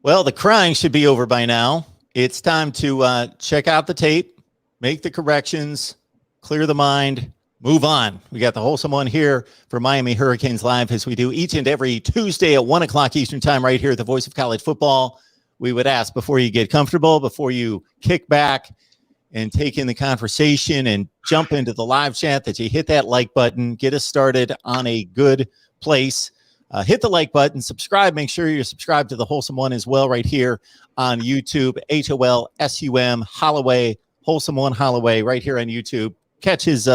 Well, the crying should be over by now. It's time to check out the tape, make the corrections, clear the mind, move on. We got the wholesome one here for Miami Hurricanes Live, as we do each and every Tuesday at 1 o'clock Eastern time, right here at the Voice of College Football. We would ask, before you get comfortable, before you kick back and take in the conversation and jump into the live chat, that you hit that like button, get us started on a good place. Hit the like button, subscribe. Make sure you're subscribed to the Wholesome One as well, right here on YouTube. HOLSUM Holloway, Wholesome One Holloway, right here on YouTube. Catch his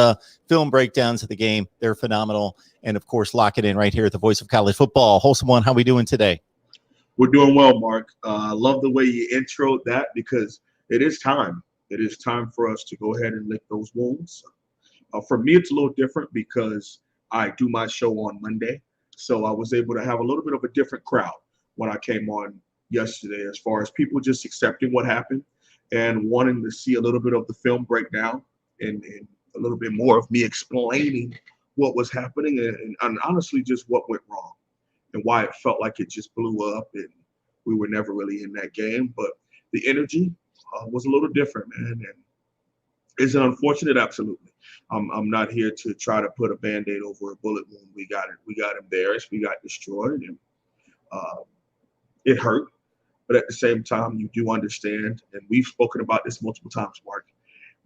film breakdowns of the game. They're phenomenal. And, of course, lock it in right here at the Voice of College Football. Wholesome One, how we doing today? We're doing well, Mark. I love the way you introed that, because it is time. It is time for us to go ahead and lick those wounds. For me, it's a little different because I do my show on Monday. So I was able to have a little bit of a different crowd when I came on yesterday, as far as people just accepting what happened and wanting to see a little bit of the film breakdown and a little bit more of me explaining what was happening and honestly just what went wrong and why it felt like it just blew up and we were never really in that game. But the energy was a little different, man. And is it unfortunate? Absolutely. I'm not here to try to put a Band-Aid over a bullet wound. We got embarrassed. We got destroyed. And it hurt. But at the same time, you do understand, and we've spoken about this multiple times, Mark,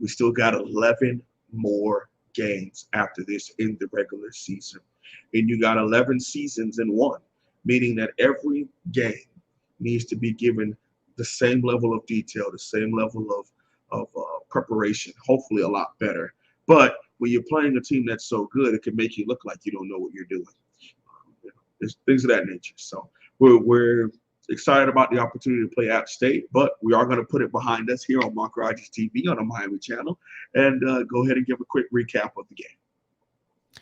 we still got 11 more games after this in the regular season. And you got 11 seasons in one, meaning that every game needs to be given the same level of detail, the same level of preparation, hopefully a lot better. But when you're playing a team that's so good, it can make you look like you don't know what you're doing. There's things of that nature. So we're excited about the opportunity to play App State, but we are going to put it behind us here on MarkRogersTV on the Miami channel and go ahead and give a quick recap of the game.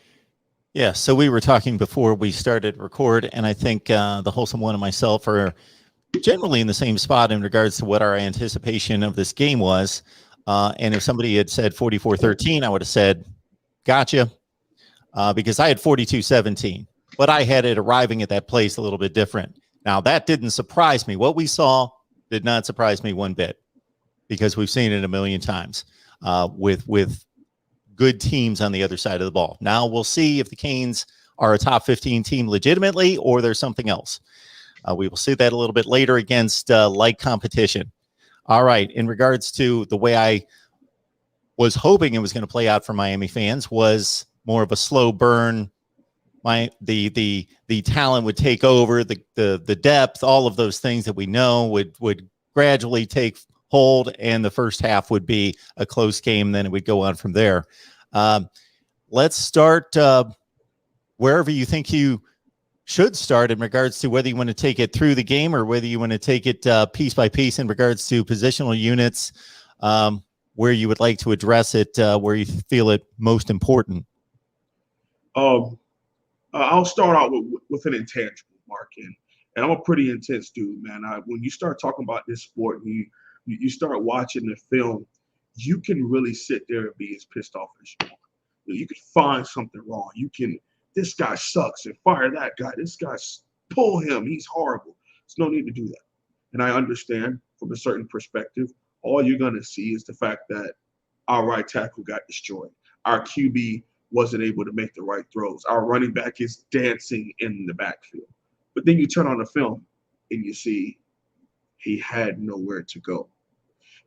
Yeah, so we were talking before we started record, and I think the Wholesome One and myself are generally in the same spot in regards to what our anticipation of this game was. And if somebody had said 44-13, I would have said, gotcha, because I had 42-17. But I had it arriving at that place a little bit different. Now, that didn't surprise me. What we saw did not surprise me one bit, because we've seen it a million times with good teams on the other side of the ball. Now, we'll see if the Canes are a top 15 team legitimately or there's something else. We will see that a little bit later against light competition. All right, in regards to the way I was hoping it was going to play out for Miami fans, was more of a slow burn. The talent would take over, the depth, all of those things that we know would gradually take hold, and the first half would be a close game. Then it would go on from there. Let's start wherever you think you should start in regards to whether you want to take it through the game or whether you want to take it piece by piece in regards to positional units, where you would like to address it, where you feel it most important. I'll start out with an intangible, Mark, and I'm a pretty intense dude, man. When you start talking about this sport, you start watching the film, you can really sit there and be as pissed off as you want. You can find something wrong. This guy sucks, and fire that guy. This guy, pull him. He's horrible. There's no need to do that. And I understand from a certain perspective, all you're going to see is the fact that our right tackle got destroyed. Our QB wasn't able to make the right throws. Our running back is dancing in the backfield. But then you turn on the film and you see he had nowhere to go.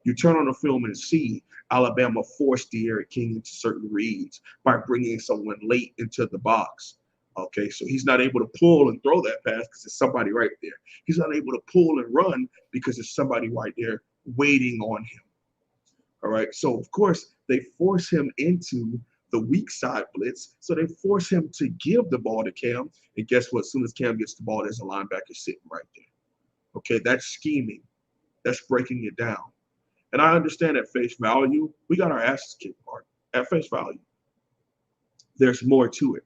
You turn on the film and see Alabama force De'Aaron King into certain reads by bringing someone late into the box. Okay, so he's not able to pull and throw that pass because there's somebody right there. He's not able to pull and run because there's somebody right there waiting on him. All right, so of course they force him into the weak side blitz. So they force him to give the ball to Cam. And guess what? As soon as Cam gets the ball, there's a linebacker sitting right there. Okay, that's scheming. That's breaking it down. And I understand at face value, we got our asses kicked, Mark. At face value, there's more to it.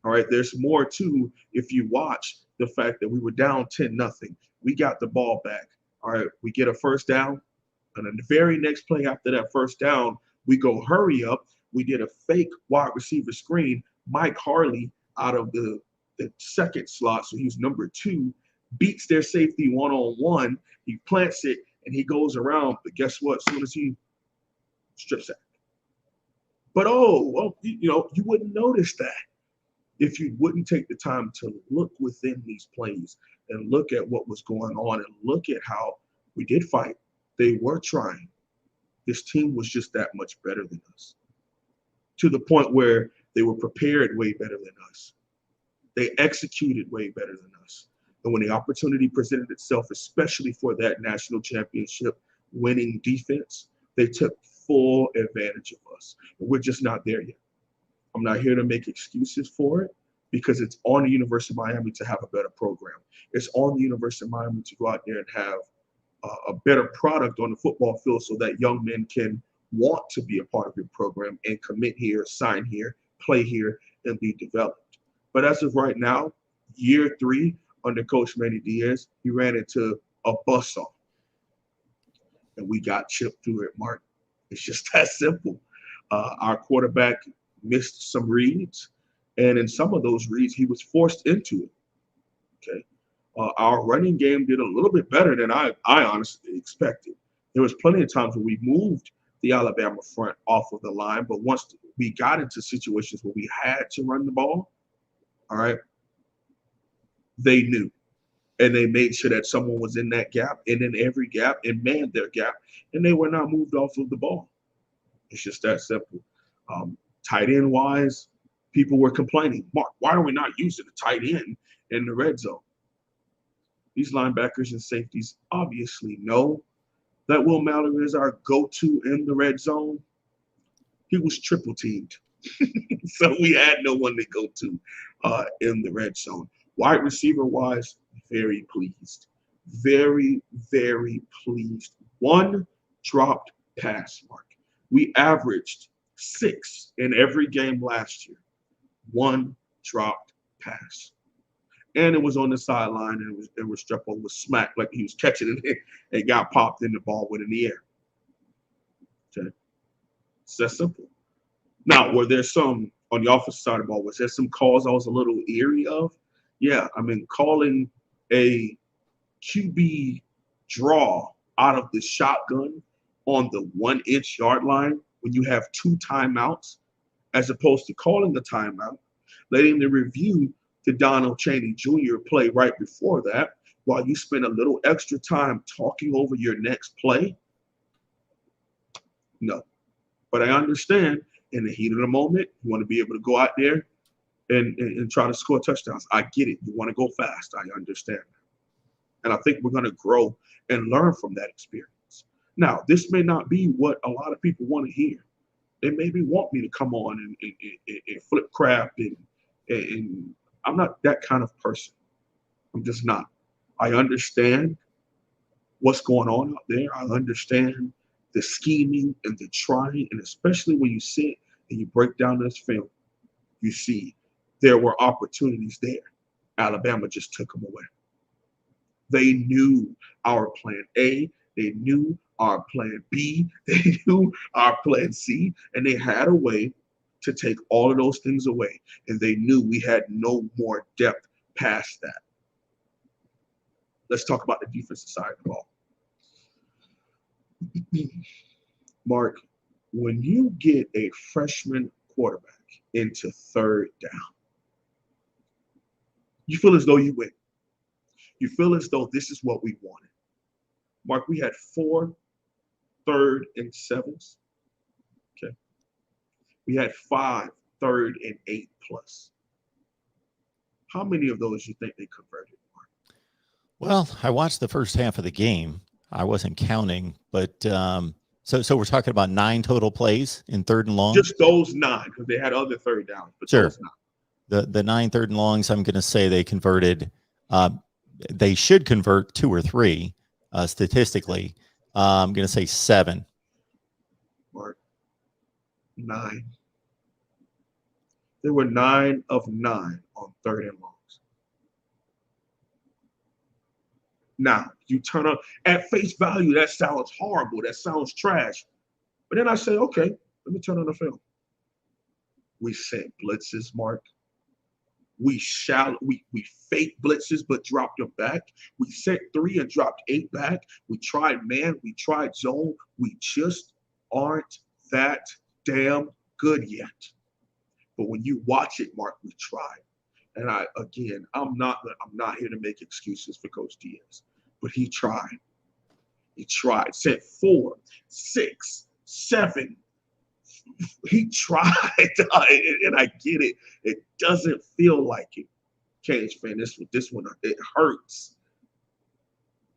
All right, there's more to, if you watch the fact that we were down 10-0. We got the ball back. All right, we get a first down. And then the very next play after that first down, we go hurry up. We did a fake wide receiver screen. Mike Harley out of the the second slot, so he's number 2, beats their safety one-on-one. He plants it, and he goes around. But guess what? As soon as he strip sack. But you wouldn't notice that if you wouldn't take the time to look within these plays and look at what was going on and look at how we did fight. They were trying. This team was just that much better than us, to the point where they were prepared way better than us. They executed way better than us. And when the opportunity presented itself, especially for that national championship winning defense, they took full advantage of us. And we're just not there yet. I'm not here to make excuses for it, because it's on the University of Miami to have a better program. It's on the University of Miami to go out there and have a better product on the football field so that young men can want to be a part of your program and commit here, sign here, play here, and be developed. But as of right now, year 3 under Coach Manny Diaz, he ran into a buzzsaw. And we got chipped through it, Mark. It's just that simple. Our quarterback missed some reads, and in some of those reads, he was forced into it. Okay. Our running game did a little bit better than I honestly expected. There was plenty of times where we moved the Alabama front off of the line, but once we got into situations where we had to run the ball, all right, they knew. And they made sure that someone was in that gap and in every gap and manned their gap, and they were not moved off of the ball. It's just that simple. Tight end wise, people were complaining, Mark, why are we not using a tight end in the red zone? These linebackers and safeties obviously know that Will Mallory is our go-to in the red zone. He was triple teamed. So we had no one to go to in the red zone. Wide receiver wise, very pleased. Very, very pleased. 1 dropped pass, Mark. We averaged 6 in every game last year. 1 dropped pass. And it was on the sideline, and Restrepo was smacked like he was catching it and got popped, and the ball went in the air. Okay. It's that simple. Now, were there some on the offensive side of the ball? Was there some calls I was a little eerie of? Yeah, I mean, calling a QB draw out of the shotgun on the 1-inch yard line when you have 2 timeouts, as opposed to calling the timeout, letting the review to Donald Chaney Jr. play right before that, while you spend a little extra time talking over your next play? No. But I understand in the heat of the moment, you want to be able to go out there and try to score touchdowns. I get it. You want to go fast. I understand. And I think we're going to grow and learn from that experience. Now, this may not be what a lot of people want to hear. They maybe want me to come on and flip crap, and I'm not that kind of person. I'm just not. I understand what's going on out there. I understand the scheming and the trying, and especially when you sit and you break down this film, you see there were opportunities there. Alabama just took them away. They knew our plan A, they knew our plan B, they knew our plan C, and they had a way to take all of those things away. And they knew we had no more depth past that. Let's talk about the defensive side of the ball. Mark, when you get a freshman quarterback into 3rd down, you feel as though you win. You feel as though this is what we wanted. Mark, we had 4 3rd and 7s. Okay. We had 5 3rd and 8 plus. How many of those you think they converted, Mark? Well, I watched the first half of the game. I wasn't counting, but so we're talking about 9 total plays in 3rd and long. Just those 9, because they had other 3rd downs, but sure. Those 9. The 9 3rd and longs, I'm going to say they converted. They should convert 2 or 3 statistically. I'm going to say 7. Mark, 9. There were 9 of 9 on 3rd and longs. Now, you turn on, at face value, that sounds horrible. That sounds trash. But then I say, okay, let me turn on the film. We sent blitzes, Mark. We fake blitzes but dropped them back. We set 3 and dropped 8 back. We tried man. We tried zone. We just aren't that damn good yet. But when you watch it, Mark, we tried. And I'm not here to make excuses for Coach Diaz, but he tried. He tried. Sent 4, 6, 7. He tried, and I get it. It doesn't feel like it, Cage fan. This one, it hurts.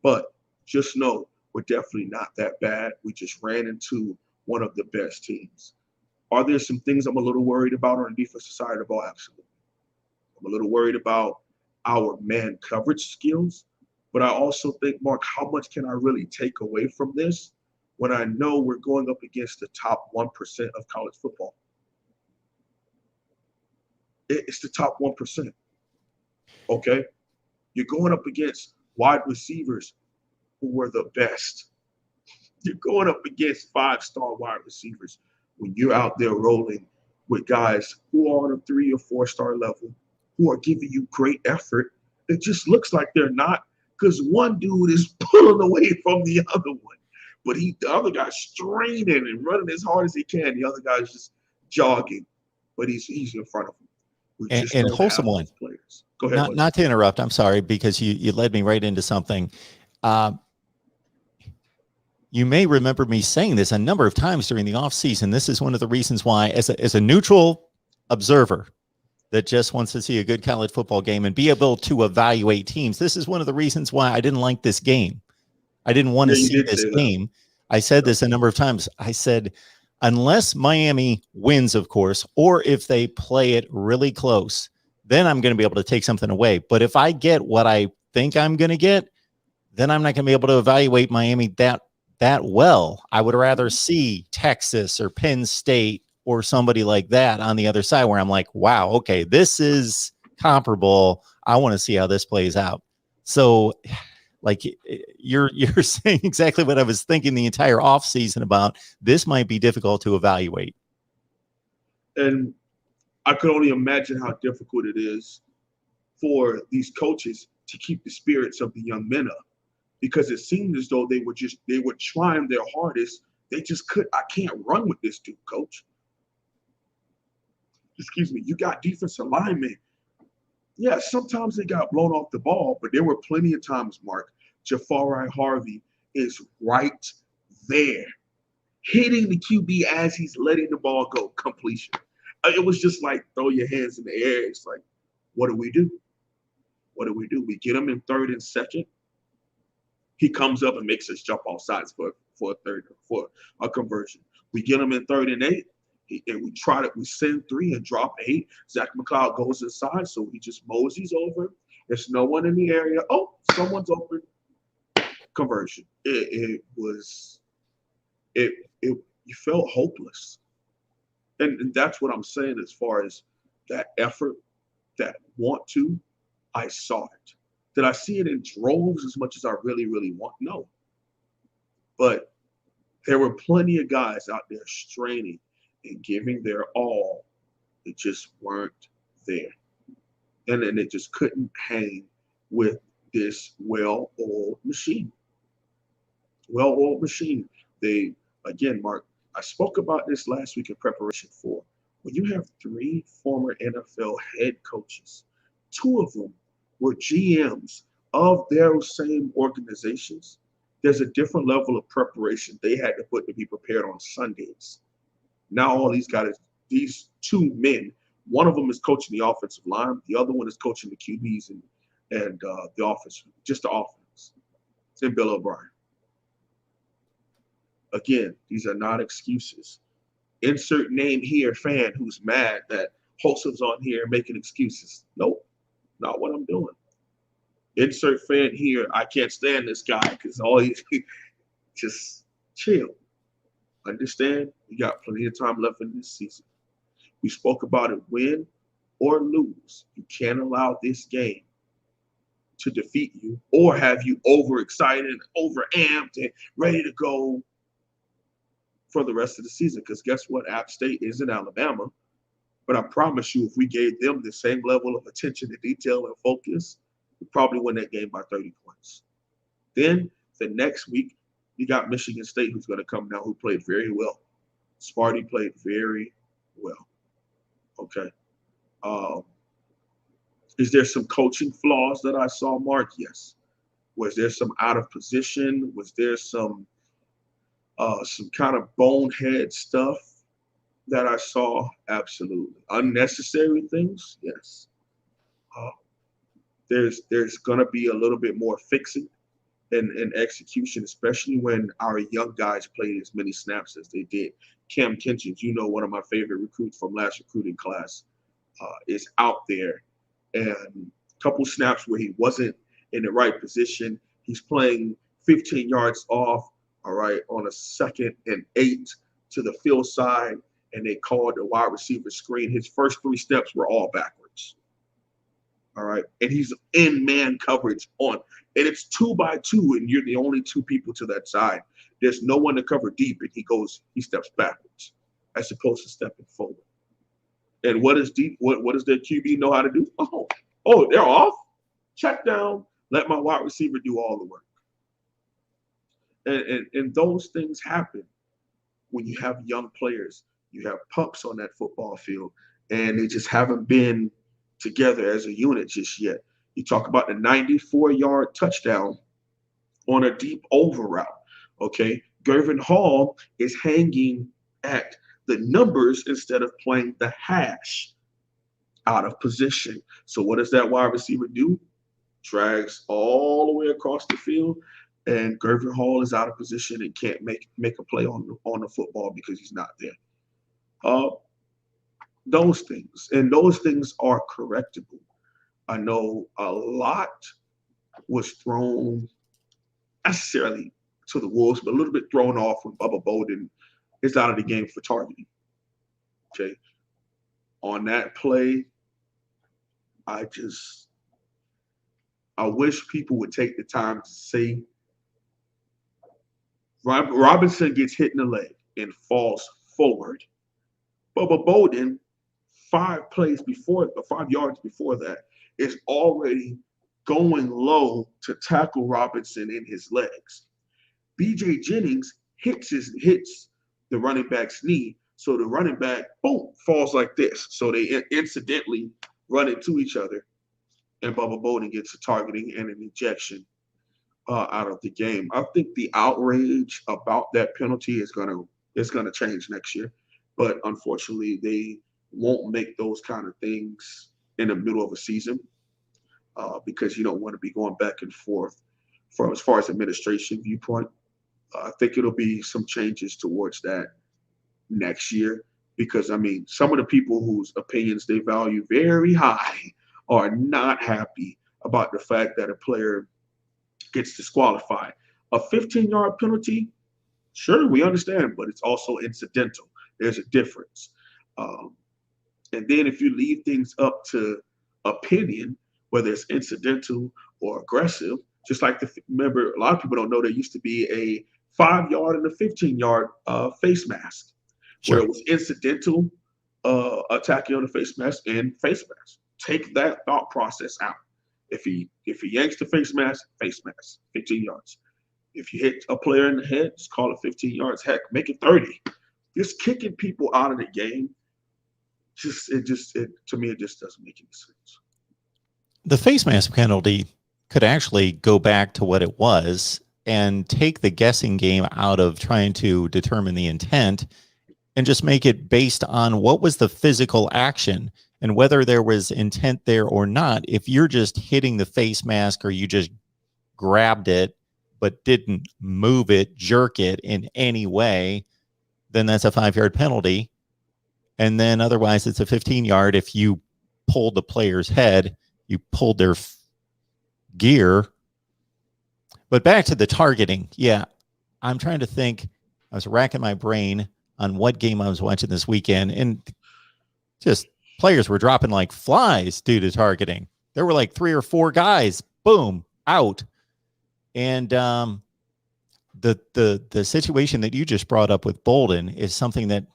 But just know we're definitely not that bad. We just ran into one of the best teams. Are there some things I'm a little worried about on the defensive side of the ball? Absolutely. I'm a little worried about our man coverage skills. But I also think, Mark, how much can I really take away from this when I know we're going up against the top 1% of college football? It's the top 1%. Okay? You're going up against wide receivers who were the best. You're going up against 5-star wide receivers when you're out there rolling with guys who are on a 3 or 4-star level, who are giving you great effort. It just looks like they're not, because one dude is pulling away from the other one. But the other guy's straining and running as hard as he can. The other guy's just jogging, but he's in front of him. And wholesome one. Players. Go ahead. Not to interrupt. I'm sorry, because you led me right into something. You may remember me saying this a number of times during the offseason. This is one of the reasons why, as a neutral observer that just wants to see a good college football game and be able to evaluate teams, this is one of the reasons why I didn't like this game. I didn't want to see this game. I said this a number of times. I said, unless Miami wins, of course, or if they play it really close, then I'm going to be able to take something away. But if I get what I think I'm going to get, then I'm not going to be able to evaluate Miami that well. I would rather see Texas or Penn State or somebody like that on the other side where I'm like, wow, okay, this is comparable. I want to see how this plays out. So like you're saying exactly what I was thinking the entire offseason about. This might be difficult to evaluate. And I could only imagine how difficult it is for these coaches to keep the spirits of the young men up, because it seemed as though they were trying their hardest. They just I can't run with this dude, coach. Excuse me. You got defensive linemen. Yeah, sometimes they got blown off the ball, but there were plenty of times, Mark, Jafari Harvey is right there, hitting the QB as he's letting the ball go, completion. It was just like, throw your hands in the air. It's like, what do we do? What do we do? We get him in 3rd and 2nd. He comes up and makes us jump off sides for a conversion. We get him in 3rd and 8. And we send 3 and drop 8. Zach McLeod goes inside, so he just moseys over. There's no one in the area. Oh, someone's open. Conversion. You felt hopeless. And that's what I'm saying as far as that effort, that want to, I saw it. Did I see it in droves as much as I really, really want? No. But there were plenty of guys out there straining and giving their all. They just weren't there. And then they just couldn't hang with this well-oiled machine. Well-oiled machine. Again, Mark, I spoke about this last week in preparation for, when you have 3 former NFL head coaches, 2 of them were GMs of their same organizations, there's a different level of preparation they had to put to be prepared on Sundays. Now all these guys, these 2 men, one of them is coaching the offensive line, the other one is coaching the QBs and the offense, just the offense. It's Bill O'Brien. Again, these are not excuses. Insert name here, fan who's mad that Wholesome's on here making excuses. Nope, not what I'm doing. Insert fan here, I can't stand this guy because all he just chill. Understand? We got plenty of time left in this season. We spoke about it, win or lose. You can't allow this game to defeat you or have you overexcited and overamped and ready to go for the rest of the season. Because guess what? App State is in Alabama. But I promise you, if we gave them the same level of attention to detail and focus, we probably win that game by 30 points. Then the next week, you got Michigan State, who's going to come down, who played very well. Sparty played very well. Okay. Is there some coaching flaws that I saw, Mark? Yes. Was there some out of position? Was there some kind of bonehead stuff that I saw? Absolutely. Unnecessary things? Yes. There's going to be a little bit more fixing and execution, especially when our young guys played as many snaps as they did. Cam Kinchins, one of my favorite recruits from last recruiting class, is out there. And a couple snaps where he wasn't in the right position. He's playing 15 yards off, all right, on a 2nd and 8 to the field side, and they called the wide receiver screen. His first 3 steps were all backwards. All right. And he's in man coverage and it's 2 by 2, and you're the only 2 people to that side. There's no one to cover deep, and he steps backwards as opposed to stepping forward. And what does their QB know how to do? Oh, they're off. Check down. Let my wide receiver do all the work. And those things happen when you have young players. You have pups on that football field, and they just haven't been together as a unit just yet. You talk about the 94-yard touchdown on a deep over route. Okay, Gervin Hall is hanging at the numbers instead of playing the hash out of position. So what does that wide receiver do? Drags all the way across the field, and Gervin Hall is out of position and can't make a play on the football because he's not there. Those things are correctable. I know a lot was thrown necessarily to the wolves, but a little bit thrown off when Bubba Bolden is out of the game for targeting. Okay. On that play, I wish people would take the time to say Robinson gets hit in the leg and falls forward. Bubba Bolden, 5 yards before that, is already going low to tackle Robinson in his legs. BJ Jennings hits the running back's knee, so the running back, boom, falls like this. So they incidentally run into each other, and Bubba Bolden gets a targeting and an ejection out of the game. I think the outrage about that penalty is gonna change next year, but unfortunately, they won't make those kind of things in the middle of a season because you don't want to be going back and forth from as far as administration viewpoint. I think it'll be some changes towards that next year because, some of the people whose opinions they value very high are not happy about the fact that a player gets disqualified. A 15-yard penalty, sure, we understand, but it's also incidental. There's a difference. And then if you leave things up to opinion, whether it's incidental or aggressive, just like remember, a lot of people don't know there used to be a 5-yard and a 15-yard face mask, Sure. where it was incidental attacking on the face mask and face mask. Take that thought process out. If he yanks the face mask, 15 yards. If you hit a player in the head, just call it 15 yards. Heck, make it 30. Just kicking people out of the game, to me, it just doesn't make any sense. The face mask penalty could actually go back to what it was and take the guessing game out of trying to determine the intent and just make it based on what was the physical action and whether there was intent there or not. If you're just hitting the face mask or you just grabbed it but didn't move it, jerk it in any way, then that's a 5-yard penalty. And then otherwise it's a 15-yard. If you pulled the player's head, you pulled their gear. But back to the targeting. Yeah, I'm trying to think. I was racking my brain on what game I was watching this weekend, and just players were dropping like flies due to targeting. There were like 3 or 4 guys, boom, out. And the situation that you just brought up with Bolden is something that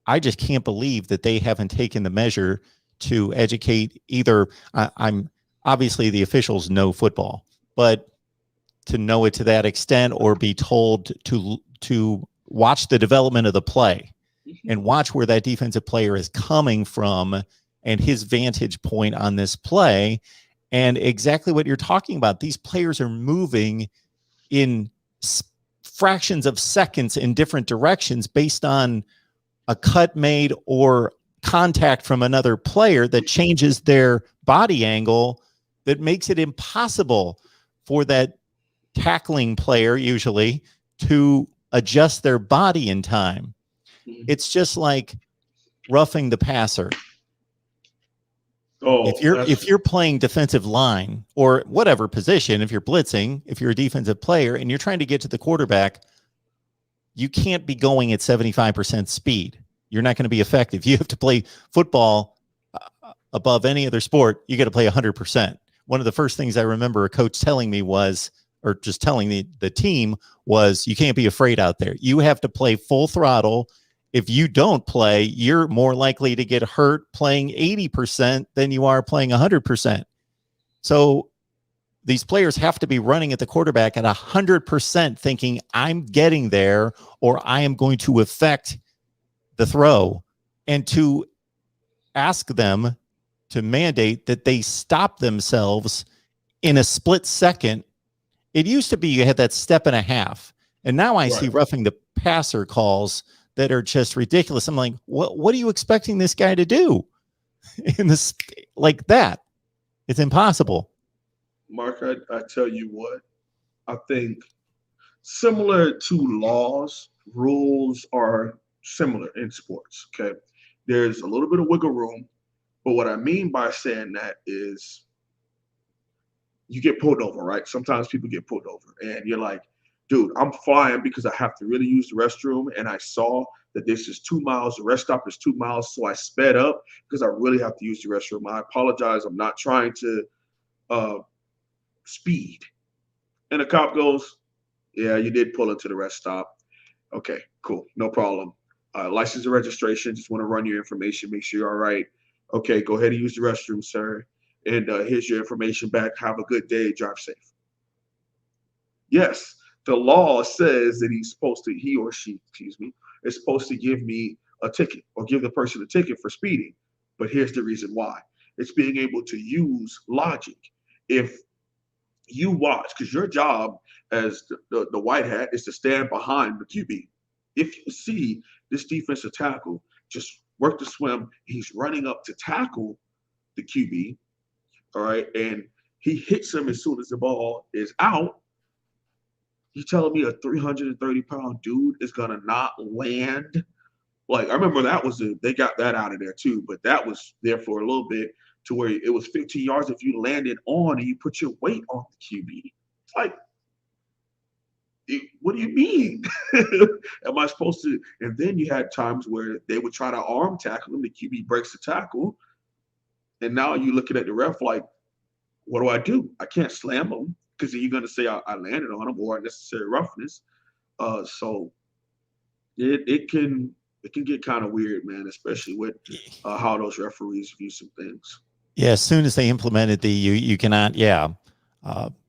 I just can't believe that they haven't taken the measure to educate either. I'm obviously the officials know football, but to know it to that extent or be told to watch the development of the play and watch where that defensive player is coming from and his vantage point on this play. And exactly what you're talking about. These players are moving in fractions of seconds in different directions based on a cut made or contact from another player that changes their body angle, that makes it impossible for that tackling player usually to adjust their body in time. It's just like roughing the passer. Oh, if you're playing defensive line or whatever position, if you're blitzing, if you're a defensive player and you're trying to get to the quarterback, you can't be going at 75% speed. You're not going to be effective. You have to play football above any other sport. You got to play 100%. One of the first things I remember a coach telling me was, or just telling the team was, you can't be afraid out there. You have to play full throttle. If you don't play, you're more likely to get hurt playing 80% than you are playing 100%. So these players have to be running at the quarterback at 100%, thinking I'm getting there or I am going to affect the throw, and to ask them to mandate that they stop themselves in a split second. It used to be you had that step and a half, and now I see roughing the passer calls that are just ridiculous. I'm like, what are you expecting this guy to do in this like that? It's impossible. Mark, I tell you what, I think similar to laws, rules are similar in sports. Okay. There's a little bit of wiggle room, but what I mean by saying that is you get pulled over, right? Sometimes people get pulled over and you're like, dude, I'm flying because I have to really use the restroom. And I saw that this is 2 miles. The rest stop is 2 miles. So I sped up because I really have to use the restroom. I apologize. I'm not trying to speed. And the cop goes, yeah, you did pull into the rest stop. Okay, cool. No problem. License and registration. Just want to run your information. Make sure you're all right. Okay, go ahead and use the restroom, sir. And here's your information back. Have a good day. Drive safe. Yes, the law says that he or she, is supposed to give me a ticket or give the person a ticket for speeding. But here's the reason why. It's being able to use logic. If you watch, because your job as the white hat is to stand behind the QB. If you see this defensive tackle just work the swim, he's running up to tackle the QB, all right, and he hits him as soon as the ball is out. You telling me a 330-pound dude is gonna not land? Like I remember they got that out of there too, but that was there for a little bit to where it was 15 yards if you landed on and you put your weight on the QB. It's like, what do you mean? Am I supposed to? And then you had times where they would try to arm tackle him. The QB breaks the tackle. And now you're looking at the ref like, what do I do? I can't slam him because then you're going to say I landed on him or unnecessary roughness. So it can get kind of weird, man, especially with how those referees view some things. Yeah, as soon as they implemented you cannot,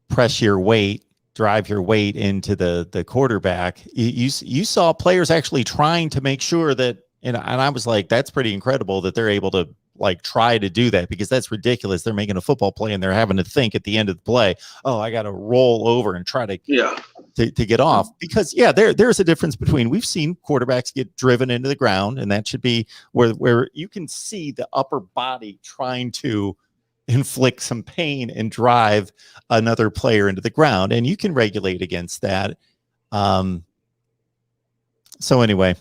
press your weight, drive your weight into the quarterback. You saw players actually trying to make sure that, and I was like, that's pretty incredible that they're able to like try to do that, because that's ridiculous. They're making a football play and they're having to think at the end of the play, oh, I got to roll over and try to get off, because there's a difference between, we've seen quarterbacks get driven into the ground, and that should be where you can see the upper body trying to inflict some pain and drive another player into the ground, and you can regulate against that. So anyway,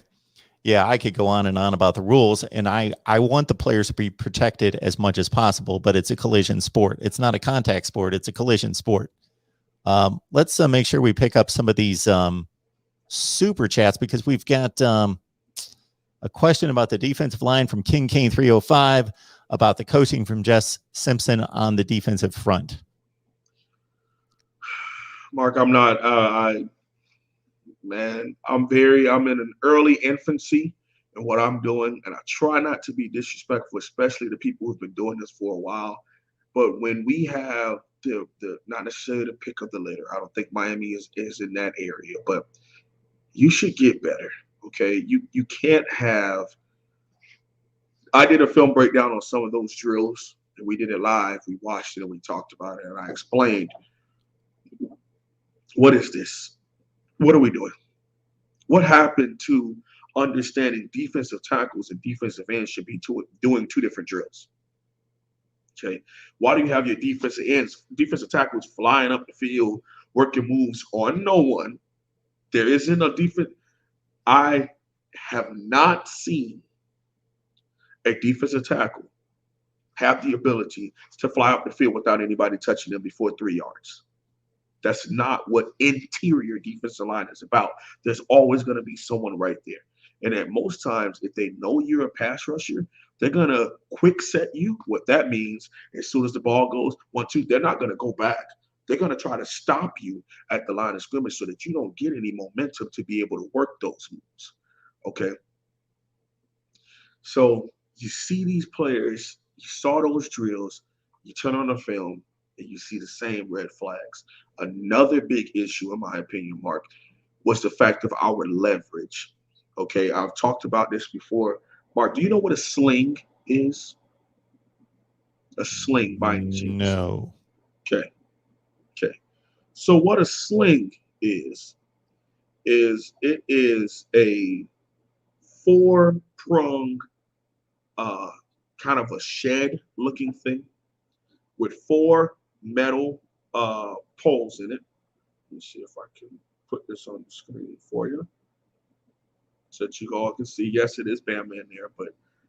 I could go on and on about the rules, and I want the players to be protected as much as possible, but it's a collision sport. It's not a contact sport. It's a collision sport. Let's make sure we pick up some of these super chats, because we've got a question about the defensive line from King Kane 305, about the coaching from Jess Simpson on the defensive front. Mark, I'm not. I'm in an early infancy and what I'm doing, and I try not to be disrespectful, especially to people who've been doing this for a while. But when we have the not necessarily the pick of the litter, I don't think Miami is in that area, but you should get better. Okay. You can't have. I did a film breakdown on some of those drills, and we did it live. We watched it and we talked about it, and I explained, what is this? What are we doing? What happened to understanding defensive tackles and defensive ends should be doing two different drills? Okay. Why do you have your defensive tackles flying up the field, working moves on no one? There isn't a defense. I have not seen a defensive tackle have the ability to fly up the field without anybody touching them before 3 yards. That's not what interior defensive line is about. There's always going to be someone right there. And at most times, if they know you're a pass rusher, they're going to quick set you. What that means, as soon as the ball goes 1-2, they're not going to go back. They're going to try to stop you at the line of scrimmage so that you don't get any momentum to be able to work those moves. Okay? So you see these players, you saw those drills, you turn on the film, and you see the same red flags. Another big issue, in my opinion, Mark, was the fact of our leverage. Okay, I've talked about this before. Mark, do you know what a sling is? A sling by any chance? No. Okay. So what a sling is it is a four-pronged kind of a shed-looking thing with four metal poles in it. Let me see if I can put this on the screen for you so that you all can see. Yes, it is Bama in there, but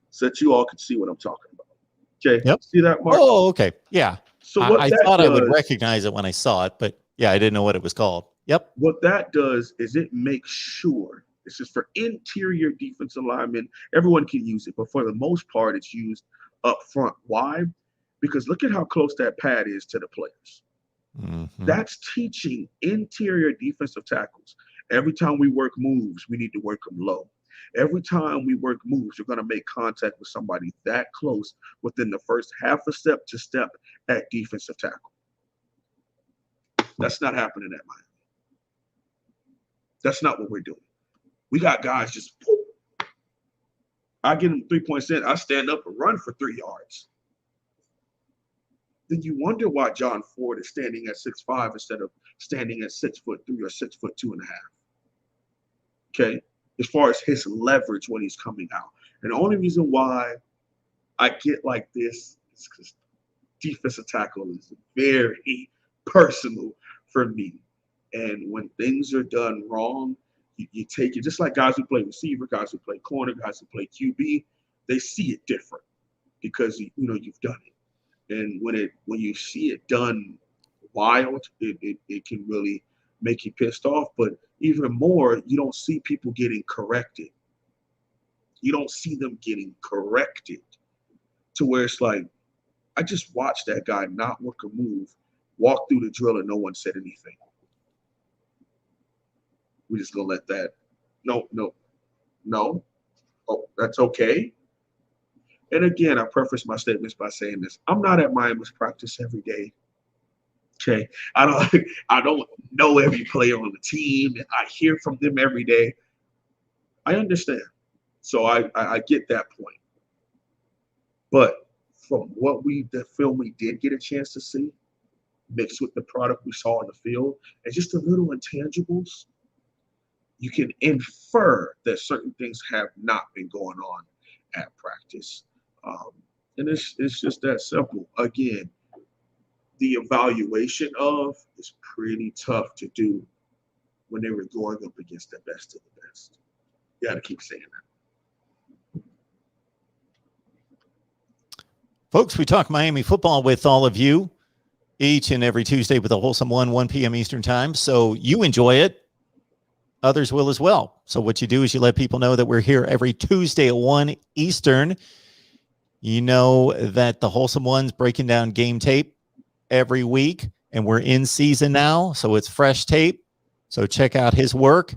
so that you all can see what I'm talking about. Okay. Yep. See that, Mark? Oh, okay. Yeah. So what I thought I would recognize it when I saw it, but yeah, I didn't know what it was called. Yep. What that does is it makes sure, this is for interior defensive linemen. Everyone can use it, but for the most part, it's used up front. Why? Because look at how close that pad is to the players. Mm-hmm. That's teaching interior defensive tackles. Every time we work moves, we need to work them low. Every time we work moves, you're going to make contact with somebody that close within the first half a step to step at defensive tackle. That's not happening at Miami. That's not what we're doing. We got guys just, poof. I get them 3 points in, I stand up and run for 3 yards. Then you wonder why John Ford is standing at 6'5" instead of standing at 6'3" or 6'2.5". Okay, as far as his leverage when he's coming out. And the only reason why I get like this is because defensive tackle is very personal for me. And when things are done wrong, you take it, just like guys who play receiver, guys who play corner, guys who play QB, they see it different because you've done it. And when you see it done wild, it can really make you pissed off. But even more, you don't see people getting corrected. You don't see them getting corrected to where it's like, I just watched that guy not work a move, walk through the drill, and no one said anything. We're just gonna let that. No. Oh, that's okay. And again, I preface my statements by saying this: I'm not at Miami's practice every day. Okay, I don't know every player on the team, and I hear from them every day. I understand, so I get that point. But from the film we did get a chance to see, mixed with the product we saw in the field, and just the little intangibles, you can infer that certain things have not been going on at practice. And it's just that simple. Again, the evaluation is pretty tough to do when they were going up against the best of the best. You got to keep saying that. Folks, we talk Miami football with all of you each and every Tuesday with a wholesome 1 p.m. Eastern time. So you enjoy it. Others will as well. So what you do is you let people know that we're here every Tuesday at 1 Eastern. You know that the Wholesome One's breaking down game tape every week, and we're in season now, so it's fresh tape. So check out his work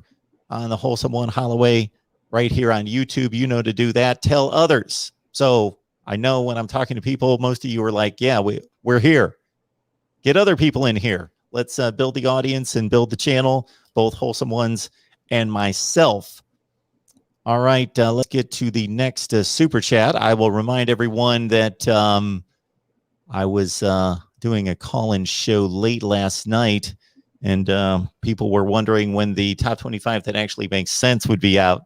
on the Wholesome One Holloway right here on YouTube. You know to do that. Tell others. So I know when I'm talking to people, most of you are like, yeah, we're here. Get other people in here. Let's build the audience and build the channel, both Wholesome Ones and myself. All right, let's get to the next super chat. I will remind everyone that I was doing a call-in show late last night, and people were wondering when the top 25 that actually makes sense would be out.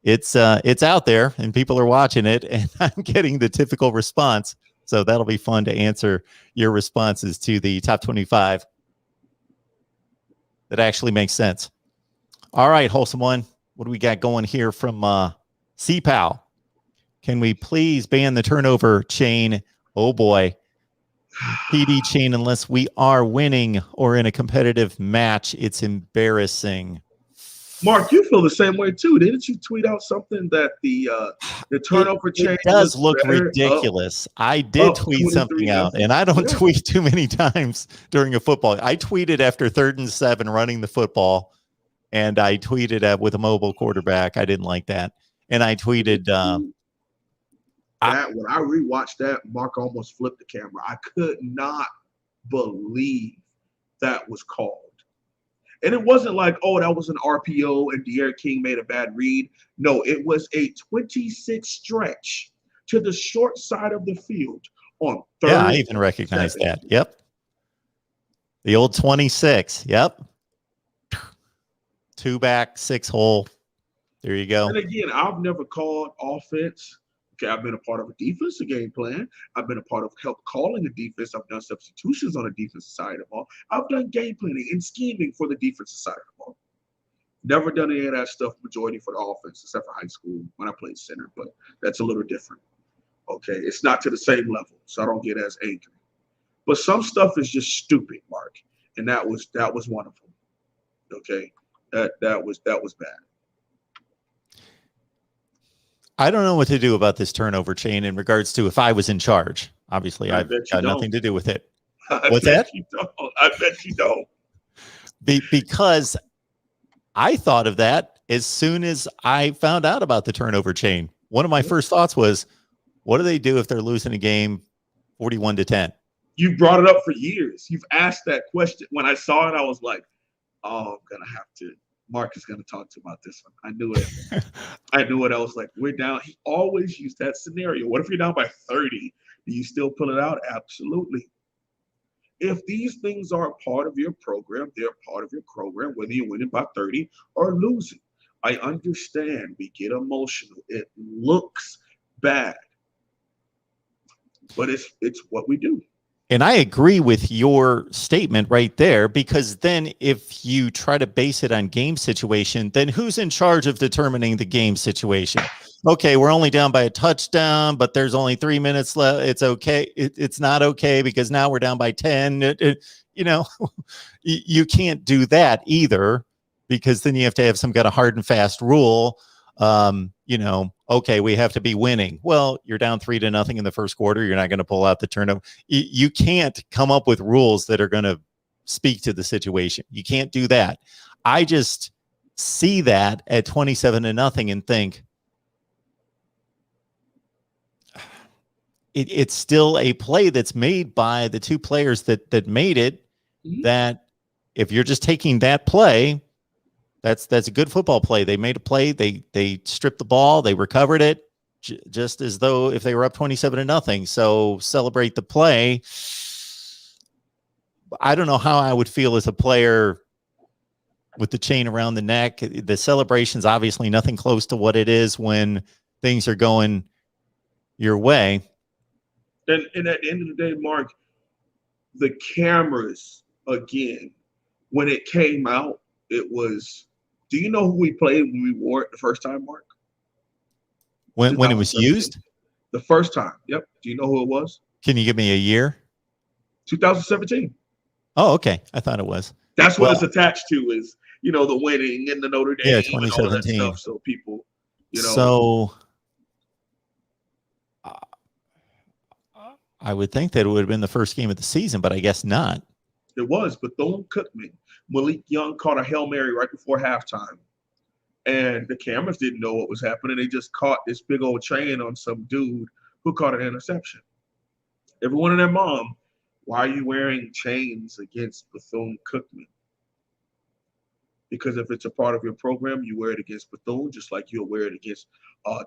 It's out there, and people are watching it, and I'm getting the typical response. So that'll be fun to answer your responses to the top 25 that actually makes sense. All right, Wholesome One, what do we got going here from CPAL? Can we please ban the turnover chain? Oh boy. PD chain, unless we are winning or in a competitive match, it's embarrassing. Mark, you feel the same way too. Didn't you tweet out something that the turnover chain it does look ridiculous? I did tweet something out, and I don't tweet too many times during a football. I tweeted after 3rd and 7 running the football, and I tweeted with a mobile quarterback. I didn't like that. And I tweeted that when I rewatched that, Mark almost flipped the camera. I could not believe that was called. And it wasn't like, oh, that was an RPO and De'Aaron King made a bad read. No, it was a 26 stretch to the short side of the field on 3rd. Yeah, I even recognize that. Yep. The old 26. Yep. 2 back, 6 hole. There you go. And again, I've never called offense. Okay, I've been a part of a defensive game plan. I've been a part of help calling a defense. I've done substitutions on the defensive side of the ball. I've done game planning and scheming for the defensive side of the ball. Never done any of that stuff majority for the offense, except for high school when I played center, but that's a little different. Okay, it's not to the same level, so I don't get as angry. But some stuff is just stupid, Mark, and that was one of them. Okay, that was bad. I don't know what to do about this turnover chain in regards to if I was in charge. Obviously, I've got nothing to do with it. What's that? I bet you don't. Because I thought of that as soon as I found out about the turnover chain. One of my first thoughts was, what do they do if they're losing a game 41-10? You brought it up for years. You've asked that question. When I saw it, I was like, oh, I'm going to have to. Mark is going to talk to about this one. I knew it. I knew it. I was like, we're down. He always used that scenario. What if you're down by 30? Do you still pull it out? Absolutely. If these things are a part of your program, they're a part of your program, whether you're winning by 30 or losing. I understand. We get emotional. It looks bad. But it's what we do. And I agree with your statement right there, because then if you try to base it on game situation, then who's in charge of determining the game situation? Okay, we're only down by a touchdown, but there's only 3 minutes left. It's okay. It's not okay because now we're down by 10. You can't do that either, because then you have to have some kind of hard and fast rule. Okay, we have to be winning. Well, you're down 3-0 in the first quarter. You're not going to pull out the turnover. You can't come up with rules that are going to speak to the situation. You can't do that. I just see that at 27-0 and think it's still a play that's made by the two players that made it. Mm-hmm. That if you're just taking that play, that's a good football play. They made a play. They stripped the ball. They recovered it just as though if they were up 27-0. So celebrate the play. I don't know how I would feel as a player with the chain around the neck. The celebration's obviously nothing close to what it is when things are going your way. And at the end of the day, Mark, the cameras, again, when it came out, it was, do you know who we played when we wore it the first time, Mark? When it was used? The first time, yep. Do you know who it was? Can you give me a year? 2017. Oh, okay. I thought it was. That's what it's attached to is, the winning and the Notre Dame. Yeah, 2017. And all that stuff. So people, So I would think that it would have been the first game of the season, but I guess not. It was, Bethune-Cookman. Malik Young caught a Hail Mary right before halftime. And the cameras didn't know what was happening. They just caught this big old train on some dude who caught an interception. Everyone and their mom, why are you wearing chains against Bethune-Cookman? Because if it's a part of your program, you wear it against Bethune, just like you'll wear it against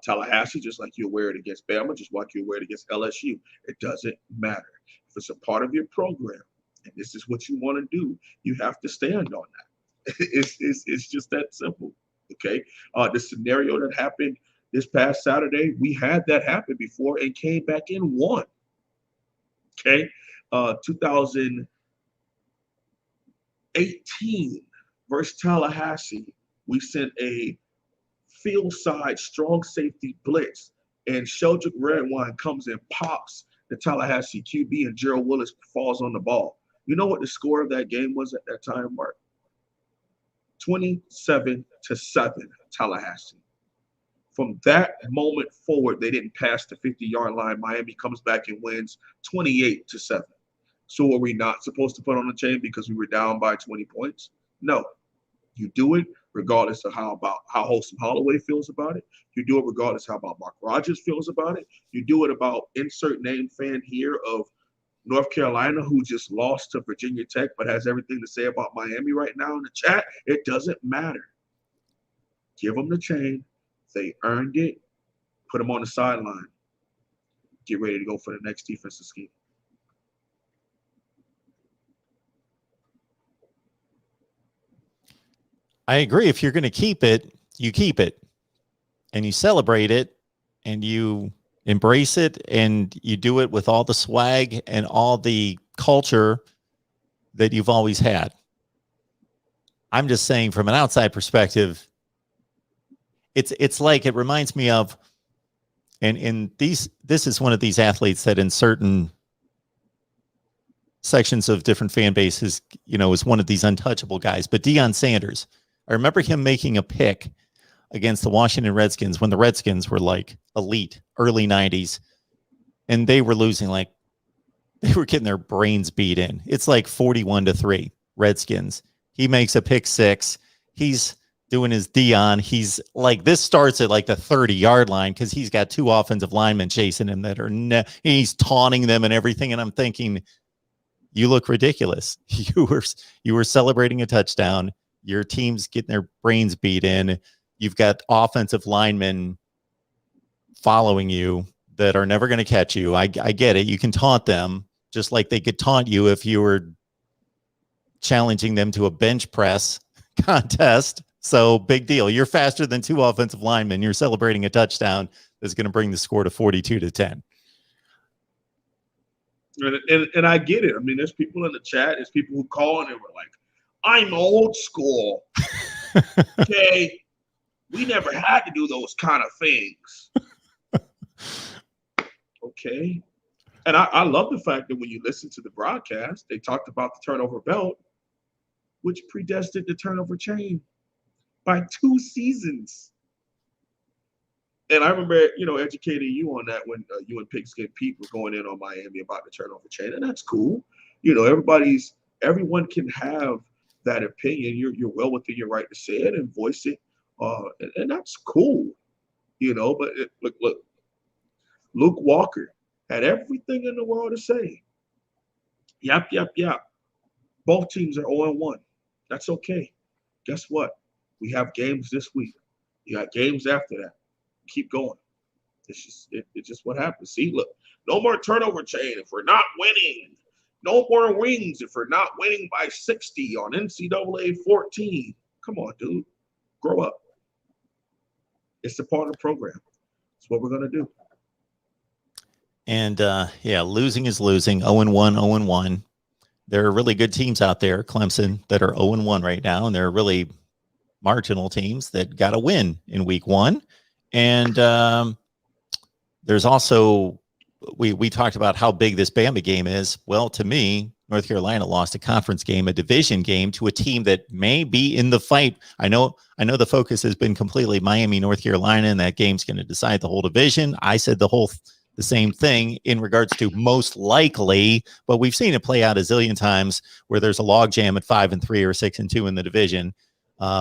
Tallahassee, just like you'll wear it against Bama, just like you'll wear it against LSU. It doesn't matter. If it's a part of your program, and this is what you want to do, you have to stand on that. It's just that simple. Okay. The scenario that happened this past Saturday, we had that happen before and came back and won. Okay. 2018 versus Tallahassee, we sent a field side strong safety blitz, and Sheldrick Redwine comes and pops the Tallahassee QB, and Gerald Willis falls on the ball. You know what the score of that game was at that time, Mark? 27-7, Tallahassee. From that moment forward, they didn't pass the 50-yard line. Miami comes back and wins 28-7. So are we not supposed to put on the chain because we were down by 20 points? No. You do it regardless of how Holston Holloway feels about it. You do it regardless of how about Mark Rogers feels about it. You do it about insert name fan here of North Carolina, who just lost to Virginia Tech but has everything to say about Miami right now in the chat. It doesn't matter. Give them the chain. They earned it. Put them on the sideline. Get ready to go for the next defensive scheme. I agree. If you're going to keep it, you keep it and you celebrate it and you embrace it and you do it with all the swag and all the culture that you've always had. I'm just saying from an outside perspective, it's like, it reminds me of, and this is one of these athletes that in certain sections of different fan bases, is one of these untouchable guys, but Deion Sanders. I remember him making a pick against the Washington Redskins when the Redskins were like elite, early 90s, and they were losing, like they were getting their brains beat in. It's like 41-3 Redskins. He makes a pick six. He's doing his Deion. He's like, this starts at like the 30-yard line because he's got two offensive linemen chasing him that are he's taunting them and everything. And I'm thinking, you look ridiculous. You were celebrating a touchdown. Your team's getting their brains beat in. You've got offensive linemen following you that are never going to catch you. I get it. You can taunt them just like they could taunt you if you were challenging them to a bench press contest. So big deal. You're faster than two offensive linemen. You're celebrating a touchdown that's going to bring the score to 42-10. And I get it. I mean, there's people in the chat. There's people who call and they were like, I'm old school. Okay. We never had to do those kind of things. Okay. And I love the fact that when you listen to the broadcast, they talked about the turnover belt, which predestined the turnover chain by 2 seasons. And I remember, educating you on that when you and Pigskin Pete were going in on Miami about the turnover chain. And that's cool. Everyone can have that opinion. You're well within your right to say it and voice it. And that's cool, but look, Luke Walker had everything in the world to say. Yap. Both teams are 0-1. That's okay. Guess what? We have games this week. You got games after that. Keep going. It's just what happens. See, look, no more turnover chain if we're not winning. No more wings if we're not winning by 60 on NCAA 14. Come on, dude. Grow up. It's a part of the program. It's what we're going to do. And, losing is losing. 0-1, 0-1. There are really good teams out there, Clemson, that are 0-1 right now, and there are really marginal teams that got a win in week 1. And there's also, we talked about how big this Bama game is. Well, to me, North Carolina lost a conference game, a division game, to a team that may be in the fight. I know the focus has been completely Miami, North Carolina, and that game's going to decide the whole division. I said the same thing in regards to most likely, but we've seen it play out a zillion times where there's a logjam at 5-3 or 6-2 in the division,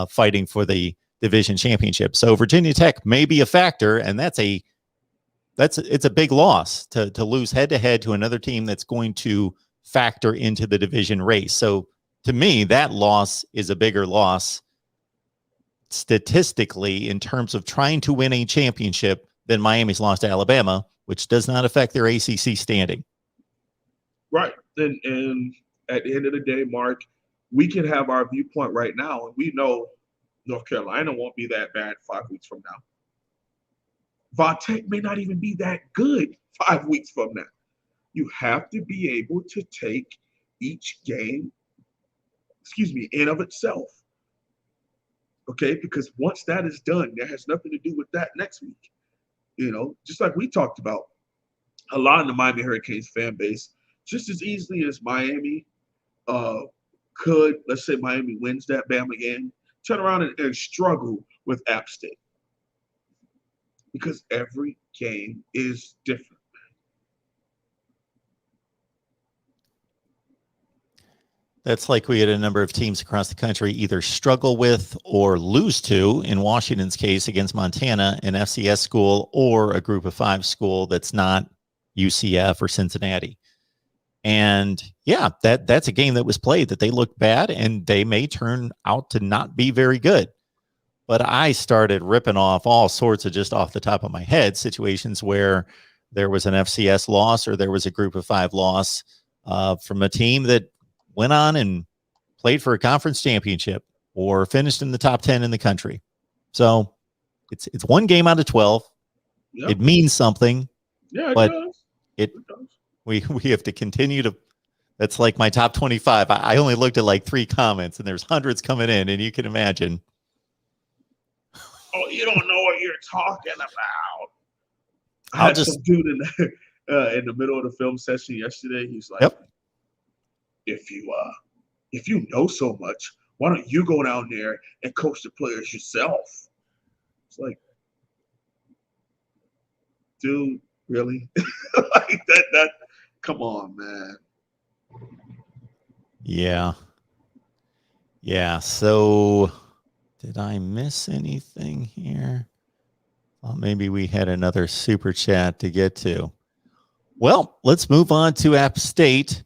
fighting for the division championship. So Virginia Tech may be a factor, and it's a big loss to lose head to head to another team that's going to factor into the division race. So to me, that loss is a bigger loss statistically in terms of trying to win a championship than Miami's loss to Alabama, which does not affect their ACC standing. Right. And at the end of the day, Mark, we can have our viewpoint right now, and we know North Carolina won't be that bad 5 weeks from now. Tech may not even be that good 5 weeks from now. You have to be able to take each game, in of itself. Okay, because once that is done, that has nothing to do with that next week. Just like we talked about, a lot of the Miami Hurricanes fan base, just as easily as Miami could, let's say Miami wins that Bama game, turn around and struggle with App State. Because every game is different. That's like we had a number of teams across the country either struggle with or lose to, in Washington's case against Montana, an FCS school or a group of 5 school that's not UCF or Cincinnati. And yeah, that's a game that was played that they looked bad and they may turn out to not be very good. But I started ripping off all sorts of, just off the top of my head, situations where there was an FCS loss or there was a group of 5 loss from a team that went on and played for a conference championship or finished in the top 10 in the country. So it's one game out of 12. Yep. It means something. Yeah, but it does. We have to continue to. That's like my top 25. I only looked at like 3 comments, and there's hundreds coming in, and you can imagine. Oh, you don't know what you're talking about. I had some dude in the middle of the film session yesterday. He's like, yep. If you know so much, why don't you go down there and coach the players yourself? It's like, dude, really? Like that. Come on, man. Yeah. So, did I miss anything here? Well, maybe we had another super chat to get to. Well, let's move on to App State.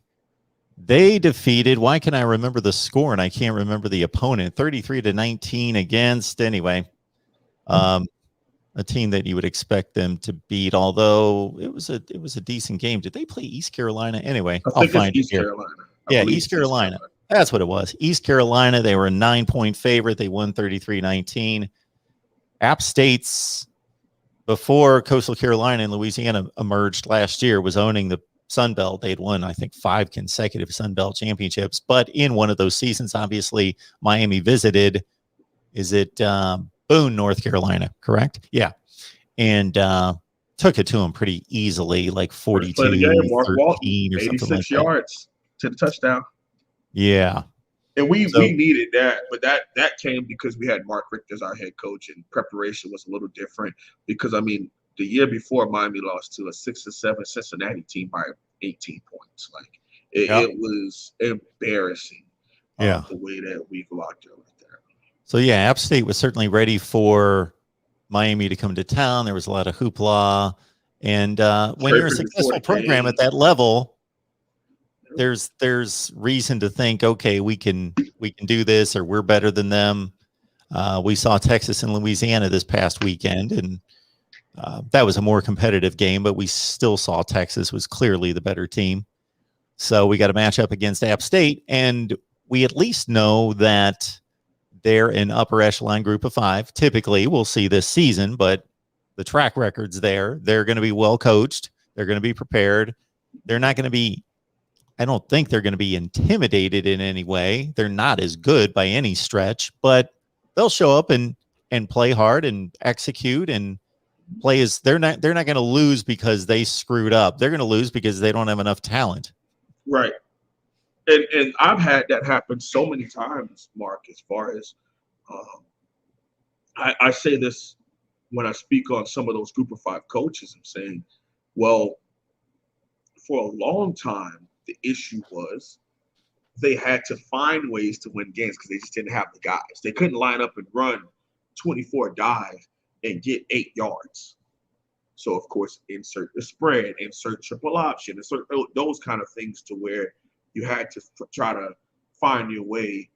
They defeated, why can I remember the score and I can't remember the opponent, 33-19 against, anyway, a team that you would expect them to beat, although it was a decent game. Did they play East Carolina? Anyway, I'll find it here. Yeah, East Carolina. That's what it was. East Carolina, they were a 9-point favorite. They won 33-19. App State's, before Coastal Carolina and Louisiana emerged last year, was owning the Sun Belt. They had won, I think, 5 consecutive Sun Belt championships. But in one of those seasons, obviously, Miami visited, is it Boone, North Carolina, correct? Yeah. And took it to them pretty easily, like 42-13 or something 86 like yards to the touchdown. Yeah. And we needed that, but that came because we had Mark Richt as our head coach, and preparation was a little different because, I mean, the year before, Miami lost to a 6-7 Cincinnati team by 18 points. Like it was embarrassing. The way that we locked it right there. So yeah, App State was certainly ready for Miami to come to town. There was a lot of hoopla, and when you're a successful program at that level, there's reason to think, okay, we can do this, or we're better than them. We saw Texas and Louisiana this past weekend, and that was a more competitive game, but we still saw Texas was clearly the better team. So we got a matchup against App State, and we at least know that they're an upper echelon group of 5. Typically, we'll see this season, but the track record's there. They're going to be well coached. They're going to be prepared. They're not going to be, I don't think they're going to be intimidated in any way. They're not as good by any stretch, but they'll show up and play hard and execute and play as they're not going to lose because they screwed up. They're going to lose because they don't have enough talent. Right. And I've had that happen so many times, Mark, as far as I say this when I speak on some of those group of 5 coaches. I'm saying, well, for a long time, the issue was they had to find ways to win games because they just didn't have the guys. They couldn't line up and run 24 dive and get 8 yards. So, of course, insert the spread, insert triple option, insert those kind of things to where you had to try to find your way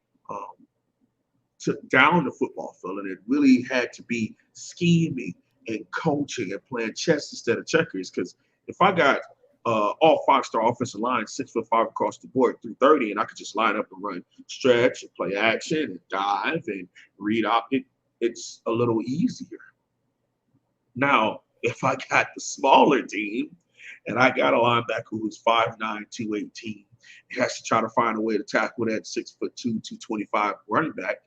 to down the football field. And it really had to be scheming and coaching and playing chess instead of checkers. Because if I got all 5-star offensive line, 6'5" across the board, 330, and I could just line up and run stretch and play action and dive and read optic, it's a little easier. Now, if I got the smaller team and I got a linebacker who's 5'9", 218, has to try to find a way to tackle that 6'2", 225 running back,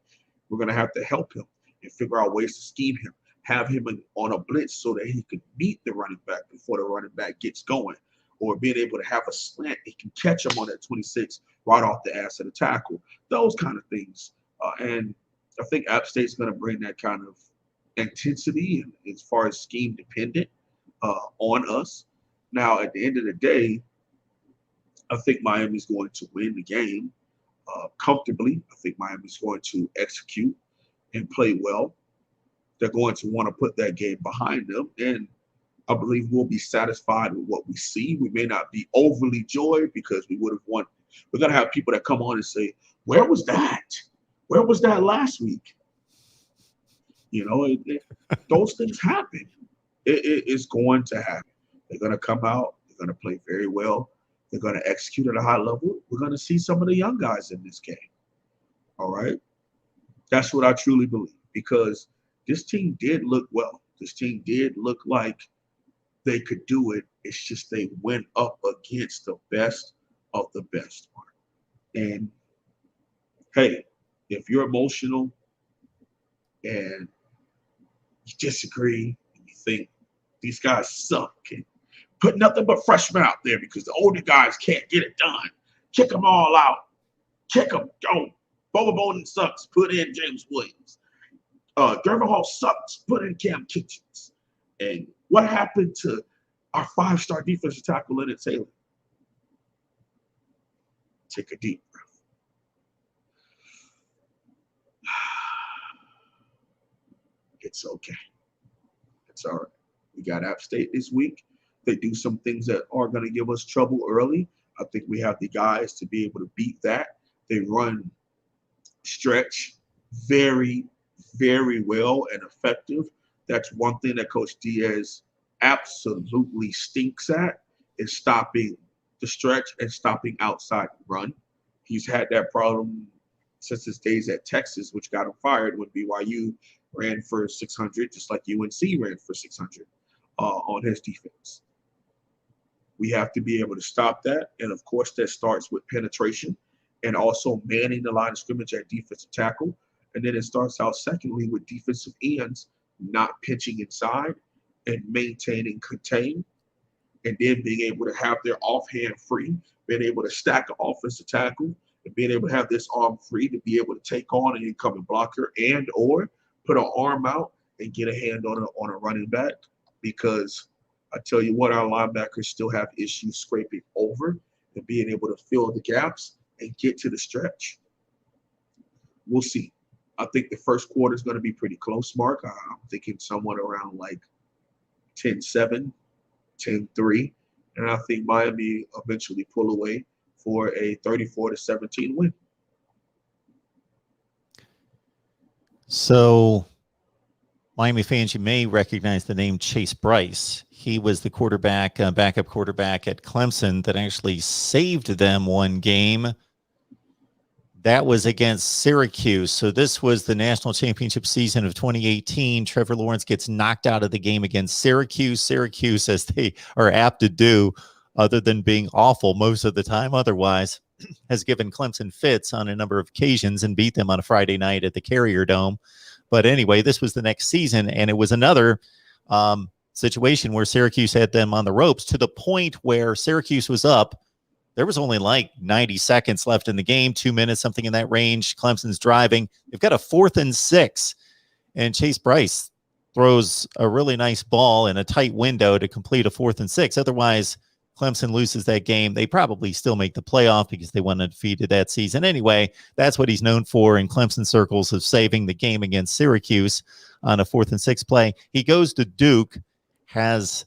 we're going to have to help him and figure out ways to scheme him, have him on a blitz so that he can beat the running back before the running back gets going, or being able to have a slant, he can catch him on that 26 right off the ass of the tackle, those kind of things. And I think App State's going to bring that kind of intensity and as far as scheme dependent on us. Now, at the end of the day, I think Miami's going to win the game comfortably. I think Miami's going to execute and play well. They're going to want to put that game behind them, and I believe we'll be satisfied with what we see. We may not be overly joyed because we would have won. We're going to have people that come on and say, where was that? Where was that last week? You know, those things happen. It's going to happen. They're going to come out. They're going to play very well. They're going to execute at a high level. We're going to see some of the young guys in this game. All right? That's what I truly believe, because this team did look well. This team did look like they could do it. It's just they went up against the best of the best. And, hey, if you're emotional and you disagree and you think these guys suck and put nothing but freshmen out there because the older guys can't get it done, kick them all out. Kick them. Don't. Boba Bowden sucks. Put in James Williams. Gervin Hall sucks. Put in Cam Kitchens. And what happened to our 5-star defensive tackle, Leonard Taylor? Take a deep breath. It's okay. It's all right. We got App State this week. They do some things that are going to give us trouble early. I think we have the guys to be able to beat that. They run stretch very, very well and effective. That's one thing that Coach Diaz absolutely stinks at, is stopping the stretch and stopping outside run. He's had that problem since his days at Texas, which got him fired when BYU ran for 600, just like UNC ran for 600 on his defense. We have to be able to stop that. And, of course, that starts with penetration and also manning the line of scrimmage at defensive tackle. And then it starts out, secondly, with defensive ends not pitching inside and maintaining contain, and then being able to have their offhand free, being able to stack an offensive tackle, and being able to have this arm free to be able to take on an incoming blocker and or put an arm out and get a hand on a running back. Because I tell you what, our linebackers still have issues scraping over and being able to fill the gaps and get to the stretch. We'll see. I think the first quarter is going to be pretty close, Mark. I'm thinking somewhat around like 10-7, 10-3. And I think Miami eventually pull away for a 34-17 win. So, Miami fans, you may recognize the name Chase Bryce. He was the quarterback, backup quarterback at Clemson that actually saved them one game. That was against Syracuse. So this was the national championship season of 2018. Trevor Lawrence gets knocked out of the game against Syracuse. Syracuse, as they are apt to do, other than being awful most of the time otherwise, has given Clemson fits on a number of occasions and beat them on a Friday night at the Carrier Dome. But anyway, this was the next season, and it was another situation where Syracuse had them on the ropes to the point where Syracuse was up. There was only like 90 seconds left in the game, 2 minutes, something in that range. Clemson's driving. They've got a 4th and 6, and Chase Bryce throws a really nice ball in a tight window to complete a 4th and 6. Otherwise, Clemson loses that game, they probably still make the playoff because they went undefeated that season. Anyway, that's what he's known for in Clemson circles, of saving the game against Syracuse on a 4th and 6 play. He goes to Duke, has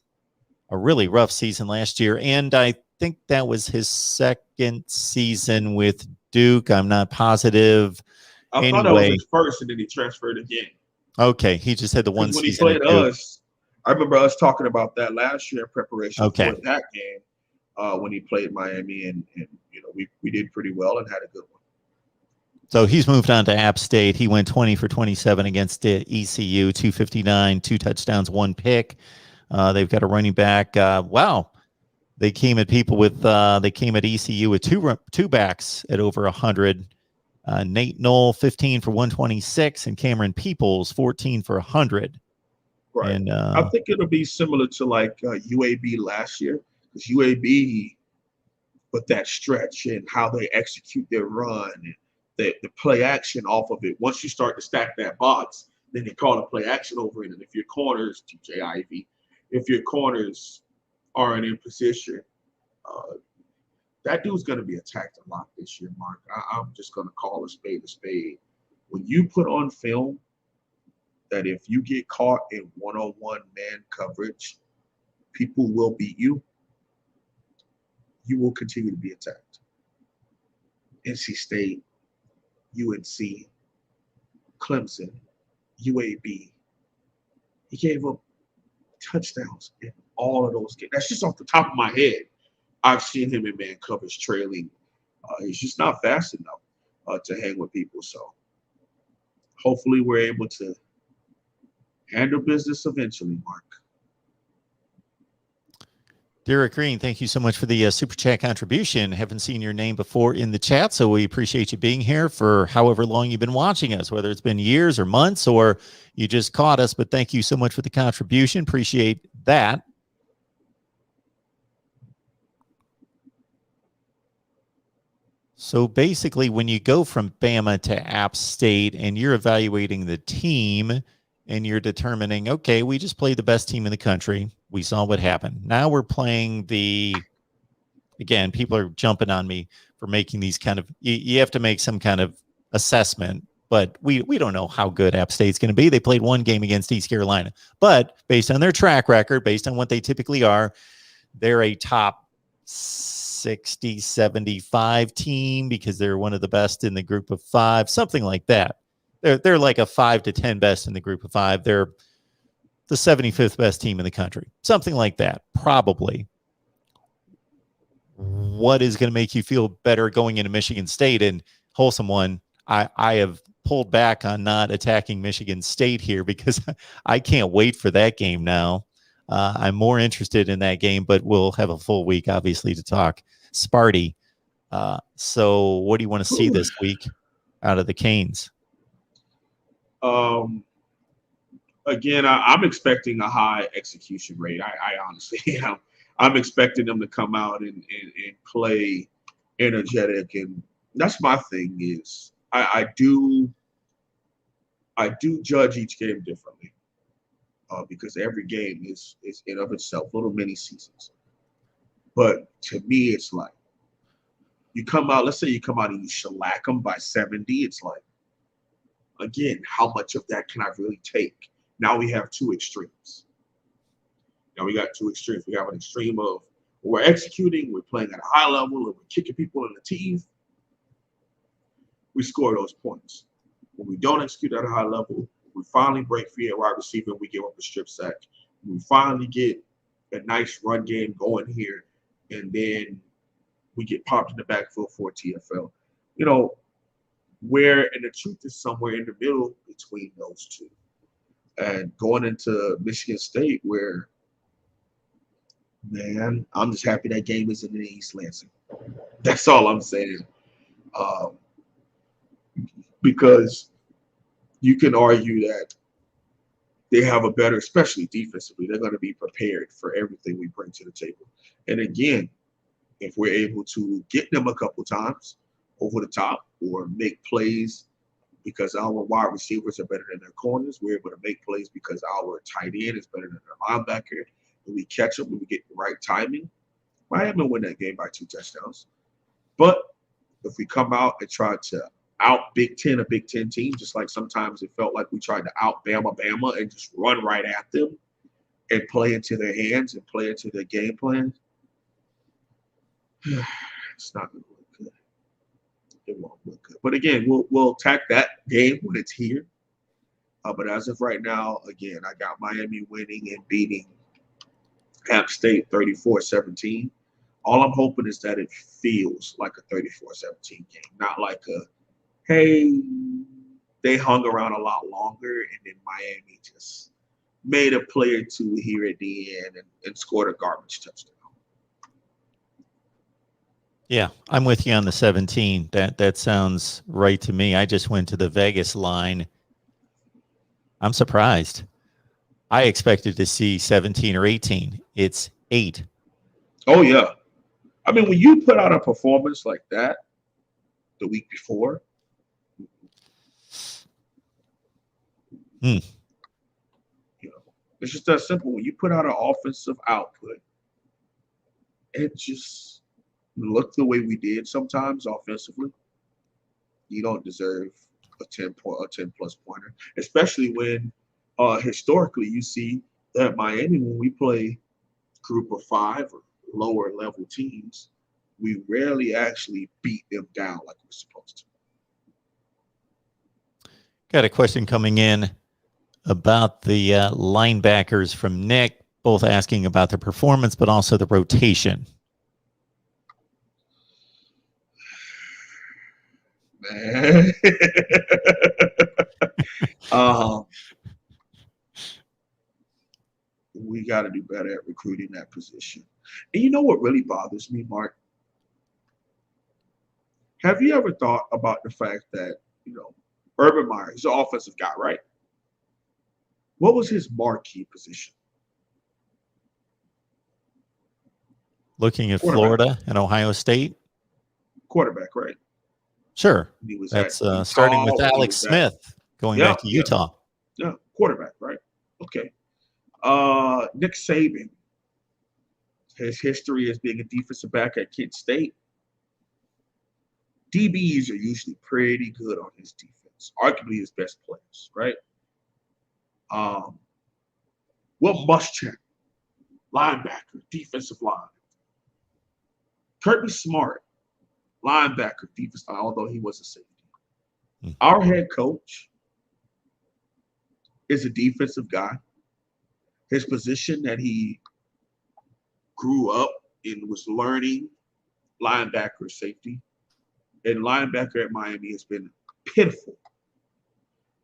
a really rough season last year, and I think that was his second season with Duke. I'm not positive. I thought that was his first, and then he transferred again. Okay, he just had the one when season. When he played us, I remember us talking about that last year in preparation for that game when he played Miami, and we did pretty well and had a good one. So he's moved on to App State. He went 20 for 27 against ECU, 259, 2 touchdowns, 1 pick. They've got a running back. Wow. They came at people with they came at ECU with two backs at over 100. Nate Knoll, 15 for 126, and Cameron Peoples, 14 for 100. Right. And I think it'll be similar to like UAB last year, because UAB, with that stretch and how they execute their run and the play action off of it. Once you start to stack that box, then they call a play action over it. And if your corners, TJ Ivy, if your corners aren't in position, that dude's going to be attacked a lot this year, Mark. I'm just going to call a spade a spade. When you put on film that if you get caught in one-on-one man coverage, people will beat you, you will continue to be attacked. NC State, UNC, Clemson, UAB. He gave up touchdowns in all of those games. That's just off the top of my head. I've seen him in man coverage trailing. He's just not fast enough to hang with people. So hopefully we're able to handle business eventually, Mark. Derek Green, thank you so much for the Super Chat contribution. Haven't seen your name before in the chat, so we appreciate you being here for however long you've been watching us, whether it's been years or months or you just caught us. But thank you so much for the contribution. Appreciate that. So basically, when you go from Bama to App State and you're evaluating the team and you're determining, okay, we just played the best team in the country. We saw what happened. Now we're playing again, people are jumping on me for making these kind of, you have to make some kind of assessment, but we don't know how good App State's going to be. They played one game against East Carolina, but based on their track record, based on what they typically are, they're a top 60, 75 team because they're one of the best in the group of 5, something like that. They're like a 5 to 10 best in the group of 5. They're the 75th best team in the country, something like that, probably. What is going to make you feel better going into Michigan State? And wholesome one, I have pulled back on not attacking Michigan State here because I can't wait for that game now. I'm more interested in that game, but we'll have a full week, obviously, to talk Sparty. So what do you want to see this week out of the Canes? Again, I'm expecting a high execution rate. I honestly am. I'm expecting them to come out and play energetic, and that's my thing. Is I do judge each game differently because every game is in of itself little mini seasons. But to me, it's like you come out. Let's say you come out and you shellac them by 70. It's like, again, how much of that can I really take? Now we have two extremes. Now we got two extremes. We have an extreme of we're executing, we're playing at a high level, and we're kicking people in the teeth. We score those points. When we don't execute at a high level, we finally break free at wide receiver, we give up a strip sack. We finally get a nice run game going here, and then we get popped in the backfield for a TFL. And the truth is somewhere in the middle between those two. And going into Michigan State, where, man, I'm just happy that game isn't in East Lansing. That's all I'm saying. Because you can argue that they have a better, especially defensively, they're going to be prepared for everything we bring to the table. And again, if we're able to get them a couple times over the top or make plays because our wide receivers are better than their corners, we're able to make plays because our tight end is better than their linebacker, and we catch them and we get the right timing, Miami will win that game by 2 touchdowns. But if we come out and try to out Big Ten, a Big Ten team, just like sometimes it felt like we tried to out Bama and just run right at them and play into their hands and play into their game plan, it's not going to look good. It won't look good. But again, we'll attack that game when it's here. But as of right now, again, I got Miami winning and beating App State 34-17. All I'm hoping is that it feels like a 34-17 game, not like a, hey, they hung around a lot longer and then Miami just made a play or two here at the end and scored a garbage touchdown. Yeah, I'm with you on the 17. That sounds right to me. I just went to the Vegas line. I'm surprised. I expected to see 17 or 18. It's 8. Oh, yeah. I mean, when you put out a performance like that the week before, you know, it's just that simple. When you put out an offensive output, it just looked the way we did sometimes offensively. You don't deserve a 10-plus pointer, especially when historically you see that Miami, when we play group of 5 or lower level teams, we rarely actually beat them down like we're supposed to. Got a question coming in about the linebackers from Nick, both asking about the performance, but also the rotation. Man. We got to do better at recruiting that position. And you know what really bothers me, Mark? Have you ever thought about the fact that, Urban Meyer, he's an offensive guy, right? What was his marquee position? Looking at Florida and Ohio State? Quarterback, right? Sure. That's starting with Alex Smith, going back to Utah. Yeah, quarterback, right? Okay. Nick Saban, his history as being a defensive back at Kent State. DBs are usually pretty good on his defense, arguably his best players, right? Will Muschamp, linebacker, defensive line. Kirby Smart, linebacker, defensive line, although he was a safety. Our head coach is a defensive guy. His position that he grew up in was learning linebacker, safety. And linebacker at Miami has been pitiful,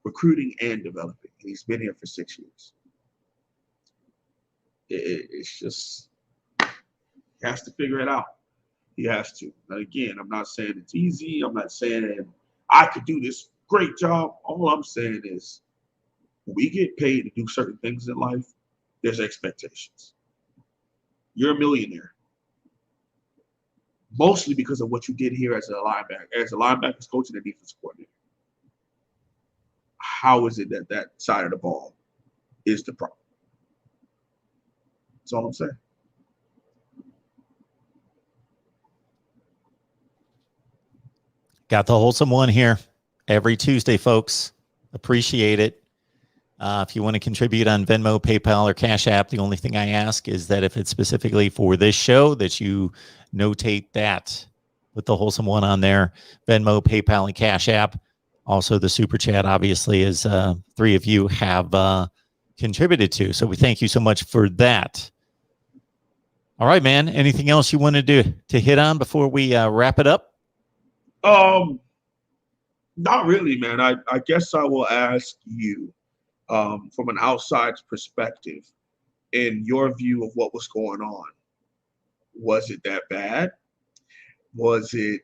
recruiting and developing. He's been here for 6 years. It's just, he has to figure it out. He has to. And again, I'm not saying it's easy. I'm not saying I could do this great job. All I'm saying is when we get paid to do certain things in life, there's expectations. You're a millionaire. Mostly because of what you did here as a linebackers coach and a defensive coordinator. How is it that side of the ball is the problem? That's all I'm saying. Got the wholesome one here every Tuesday, folks. Appreciate it. If you want to contribute on Venmo, PayPal, or Cash App, the only thing I ask is that if it's specifically for this show, that you notate that with the wholesome one on there. Venmo, PayPal, and Cash App. Also, the Super Chat, obviously, as 3 of you have contributed to. So we thank you so much for that. All right, man. Anything else you wanted to hit on before we wrap it up? Not really, man. I guess I will ask you, from an outside perspective, in your view of what was going on, was it that bad? Was it,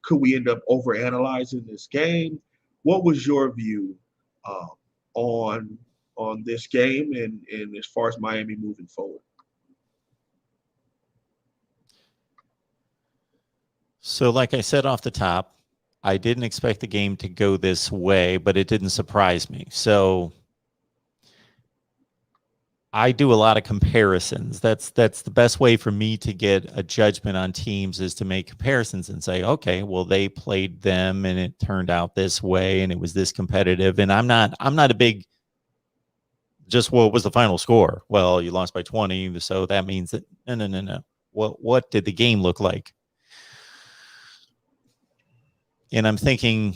could we end up overanalyzing this game? What was your view on this game and as far as Miami moving forward? So like I said off the top, I didn't expect the game to go this way, but it didn't surprise me. So I do a lot of comparisons. That's the best way for me to get a judgment on teams, is to make comparisons and say, okay, well, they played them and it turned out this way and it was this competitive. And I'm not a big just, what was the final score? Well, you lost by 20, so that means that no. What did the game look like? And I'm thinking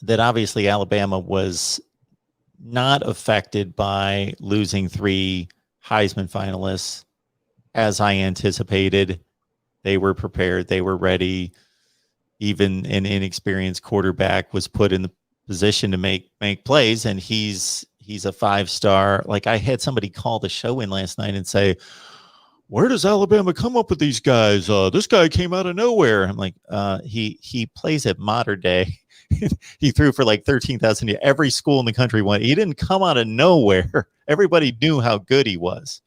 that obviously Alabama was not affected by losing 3 Heisman finalists as I anticipated. They were prepared. They were ready. Even an inexperienced quarterback was put in the position to make plays, and he's a 5-star. Like, I had somebody call the show in last night and say, where does Alabama come up with these guys? This guy came out of nowhere. I'm like, he plays at Modern Day. He threw for like 13,000. Every school in the country went. He didn't come out of nowhere. Everybody knew how good he was.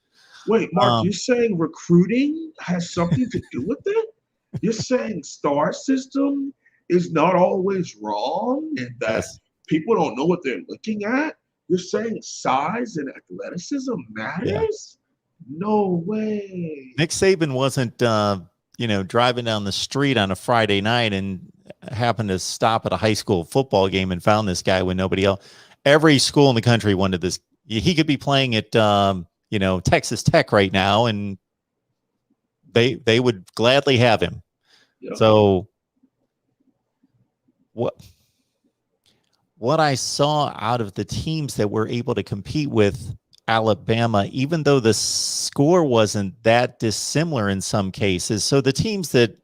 Wait, Mark, you're saying recruiting has something to do with it? You're saying star system is not always wrong and that Yes. people don't know what they're looking at? You're saying size and athleticism matters? Yeah. No way. Nick Saban wasn't, driving down the street on a Friday night and happened to stop at a high school football game and found this guy when nobody else. Every school in the country wanted this. He could be playing at, Texas Tech right now, and they would gladly have him. Yep. So what I saw out of the teams that were able to compete with Alabama, even though the score wasn't that dissimilar in some cases. So the teams that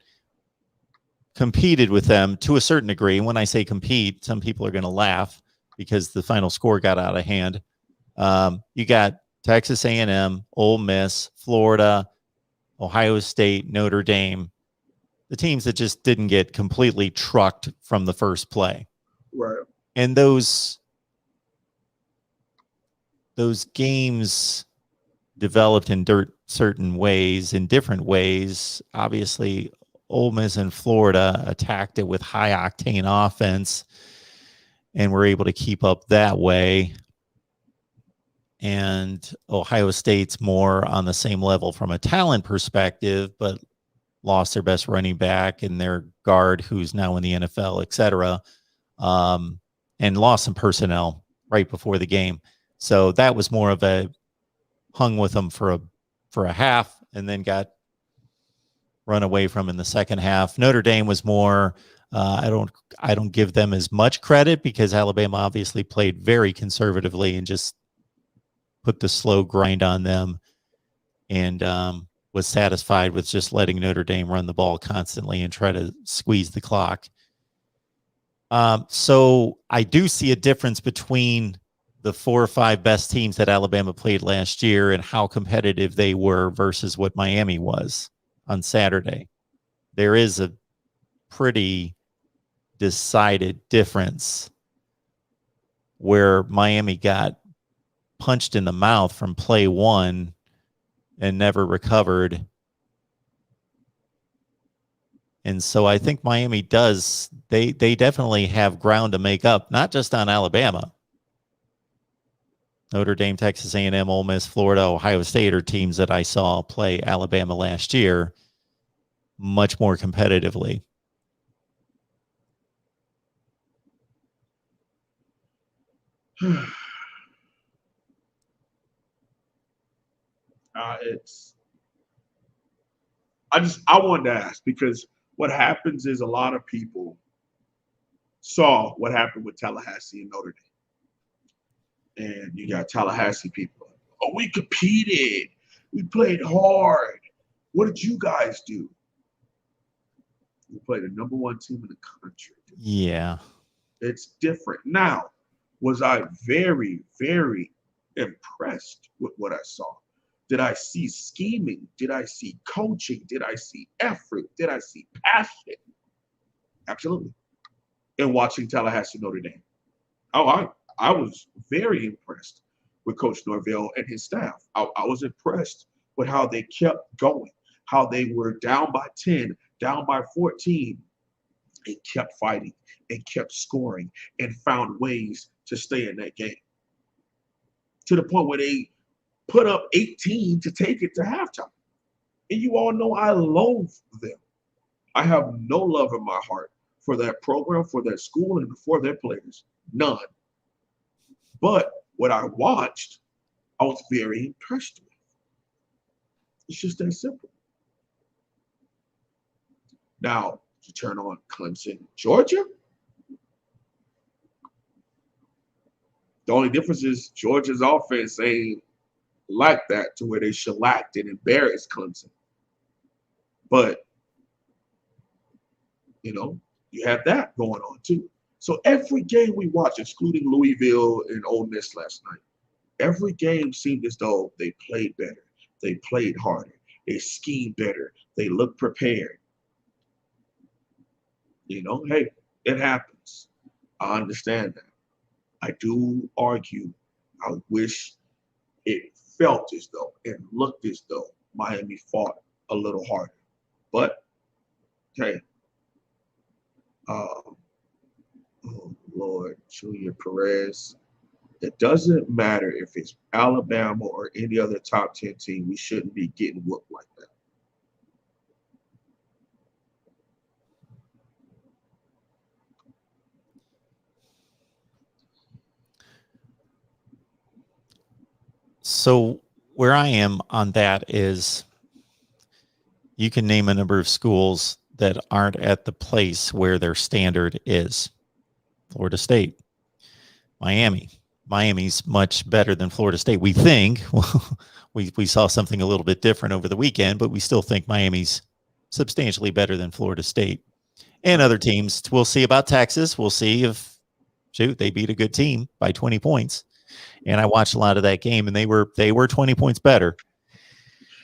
competed with them to a certain degree, when I say compete, some people are going to laugh because the final score got out of hand. You got Texas A&M, Ole Miss, Florida, Ohio State, Notre Dame, the teams that just didn't get completely trucked from the first play. Right. And those games developed in certain ways, in different ways. Obviously, Ole Miss and Florida attacked it with high octane offense and were able to keep up that way. And Ohio State's more on the same level from a talent perspective, but lost their best running back and their guard, who's now in the NFL, et cetera, and lost some personnel right before the game. So that was more of a hung with them for a half and then got run away from in the second half. Notre Dame was more, I don't give them as much credit because Alabama obviously played very conservatively and just put the slow grind on them and was satisfied with just letting Notre Dame run the ball constantly and try to squeeze the clock. So I do see a difference between the 4 or 5 best teams that Alabama played last year and how competitive they were versus what Miami was on Saturday. There is a pretty decided difference where Miami got punched in the mouth from play 1 and never recovered. And so I think Miami does, they definitely have ground to make up, not just on Alabama. Notre Dame, Texas A&M, Ole Miss, Florida, Ohio State are teams that I saw play Alabama last year much more competitively. I wanted to ask because what happens is a lot of people saw what happened with Tallahassee and Notre Dame. And you got Tallahassee people. Oh, we competed. We played hard. What did you guys do? We played the number 1 team in the country. Yeah. It's different. Now, was I very, very impressed with what I saw? Did I see scheming? Did I see coaching? Did I see effort? Did I see passion? Absolutely. In watching Tallahassee Notre Dame. Oh, I was very impressed with Coach Norvell and his staff. I was impressed with how they kept going, how they were down by 10, down by 14, and kept fighting and kept scoring and found ways to stay in that game. To the point where they put up 18 to take it to halftime. And you all know I loathe them. I have no love in my heart for that program, for that school, and for their players. None. But what I watched, I was very impressed with. It's just that simple. Now, you turn on Clemson, Georgia. The only difference is Georgia's offense ain't like that to where they shellacked and embarrassed Clemson. But, you have that going on too. So every game we watched, excluding Louisville and Ole Miss last night, every game seemed as though they played better. They played harder. They schemed better. They looked prepared. Hey, it happens. I understand that. I do argue. I wish it felt as though and looked as though Miami fought a little harder. But, hey, oh, Lord, Julia Perez, it doesn't matter if it's Alabama or any other top 10 team. We shouldn't be getting whooped like that. So where I am on that is you can name a number of schools that aren't at the place where their standard is. Florida State, Miami. Miami's much better than Florida State. We think. we saw something a little bit different over the weekend, but we still think Miami's substantially better than Florida State. And other teams, we'll see about Texas. We'll see if, they beat a good team by 20 points. And I watched a lot of that game, and they were 20 points better.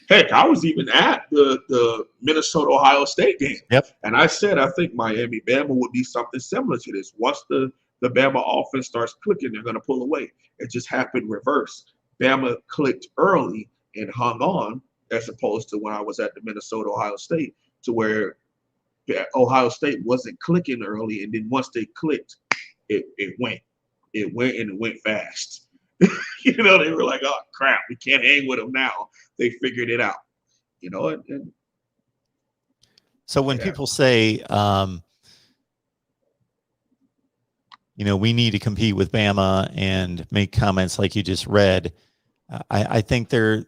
Heck, I was even at the Minnesota-Ohio State game. Yep. And I said I think Miami-Bama would be something similar to this. Once the Bama offense starts clicking, they're going to pull away. It just happened reverse. Bama clicked early and hung on, as opposed to when I was at the Minnesota-Ohio State, to where Ohio State wasn't clicking early, and then once they clicked, it went. It went, and it went fast. They were like, oh, crap, we can't hang with them now. They figured it out, and so when people say, we need to compete with Bama and make comments like you just read, I think there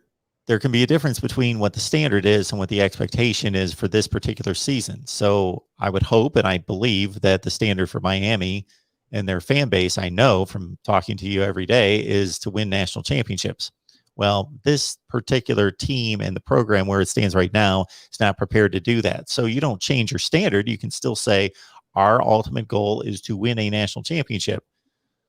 can be a difference between what the standard is and what the expectation is for this particular season. So I would hope and I believe that the standard for Miami and their fan base, I know from talking to you every day, is to win national championships. Well, this particular team and the program where it stands right now is not prepared to do that. So you don't change your standard. You can still say our ultimate goal is to win a national championship.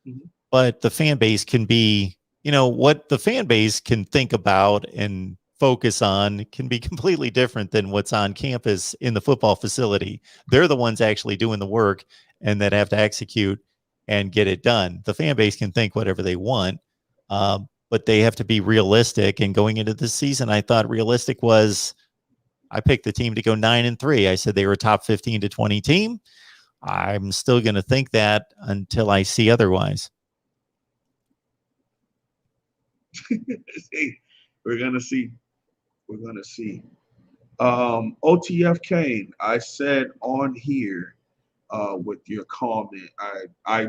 Mm-hmm. But the fan base can be, what the fan base can think about and focus on can be completely different than what's on campus in the football facility. They're the ones actually doing the work and that have to execute and get it done. The fan base can think whatever they want, but they have to be realistic. And going into this season, I thought realistic was, I picked the team to go 9-3. I said they were a top 15 to 20 team. I'm still going to think that until I see otherwise. We're going to see. OTF Kane, I said on here with your comment, I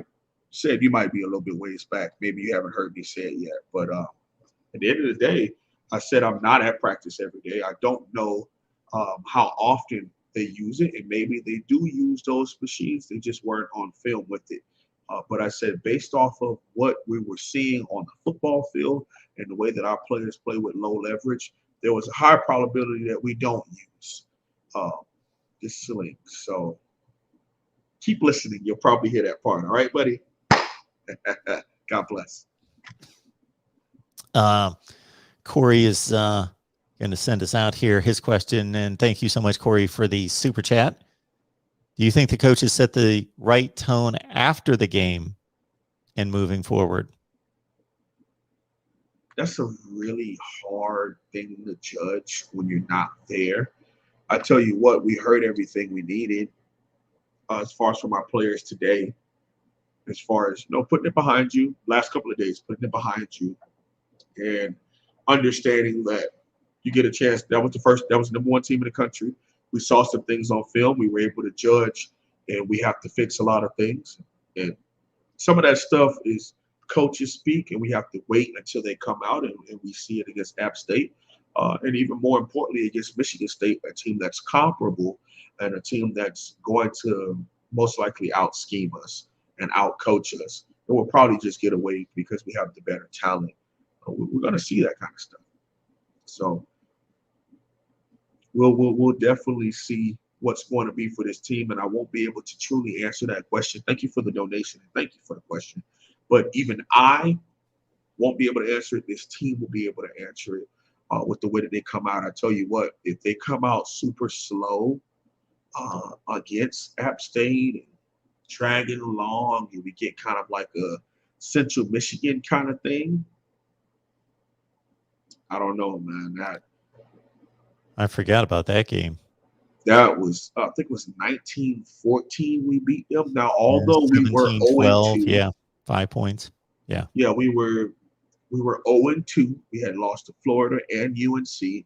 said you might be a little bit ways back. Maybe you haven't heard me say it yet. But at the end of the day, I said I'm not at practice every day. I don't know how often they use it. And maybe they do use those machines. They just weren't on film with it. But I said based off of what we were seeing on the football field and the way that our players play with low leverage, there was a high probability that we don't use this sling. So keep listening. You'll probably hear that part. All right, buddy? God bless. Corey is going to send us out here his question. And thank you so much, Corey, for the super chat. Do you think the coaches set the right tone after the game and moving forward? That's a really hard thing to judge when you're not there. I tell you what, we heard everything we needed as far as from our players today, as far as putting it behind you, last couple of days, putting it behind you. And understanding that you get a chance. That was the number one team in the country. We saw some things on film. We were able to judge, and we have to fix a lot of things. And some of that stuff is coaches speak, and we have to wait until they come out and we see it against App State. And even more importantly, against Michigan State, a team that's comparable and a team that's going to most likely out-scheme us and out-coach us. And we'll probably just get away because we have the better talent. We're going to see that kind of stuff. So we'll definitely see what's going to be for this team, and I won't be able to truly answer that question. Thank you for the donation, and thank you for the question. But even I won't be able to answer it. This team will be able to answer it with the way that they come out. I tell you what, if they come out super slow against App State and dragging along, and we get kind of like a Central Michigan kind of thing, I don't know, man. I forgot about that game. That was, I think it was 1914 we beat them. Now, although we were 0-2. Yeah, 5 points. Yeah. Yeah, we were 0-2. We had lost to Florida and UNC.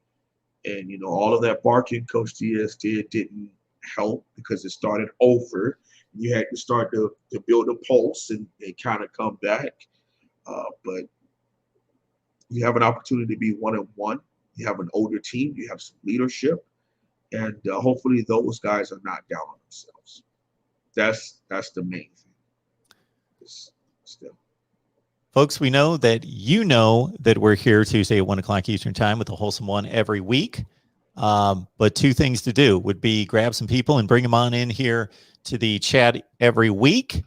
And, you know, all of that barking Coach Diaz didn't help because it started over. You had to start to build a pulse and kind of come back. But you have an opportunity to be 1-1. You have an older team. You have some leadership. And hopefully those guys are not down on themselves. That's the main thing. Still. Folks, we know that you know that we're here Tuesday at 1 o'clock Eastern time with the Wholesome One every week. But two things to do would be grab some people and bring them on in here to the chat every week.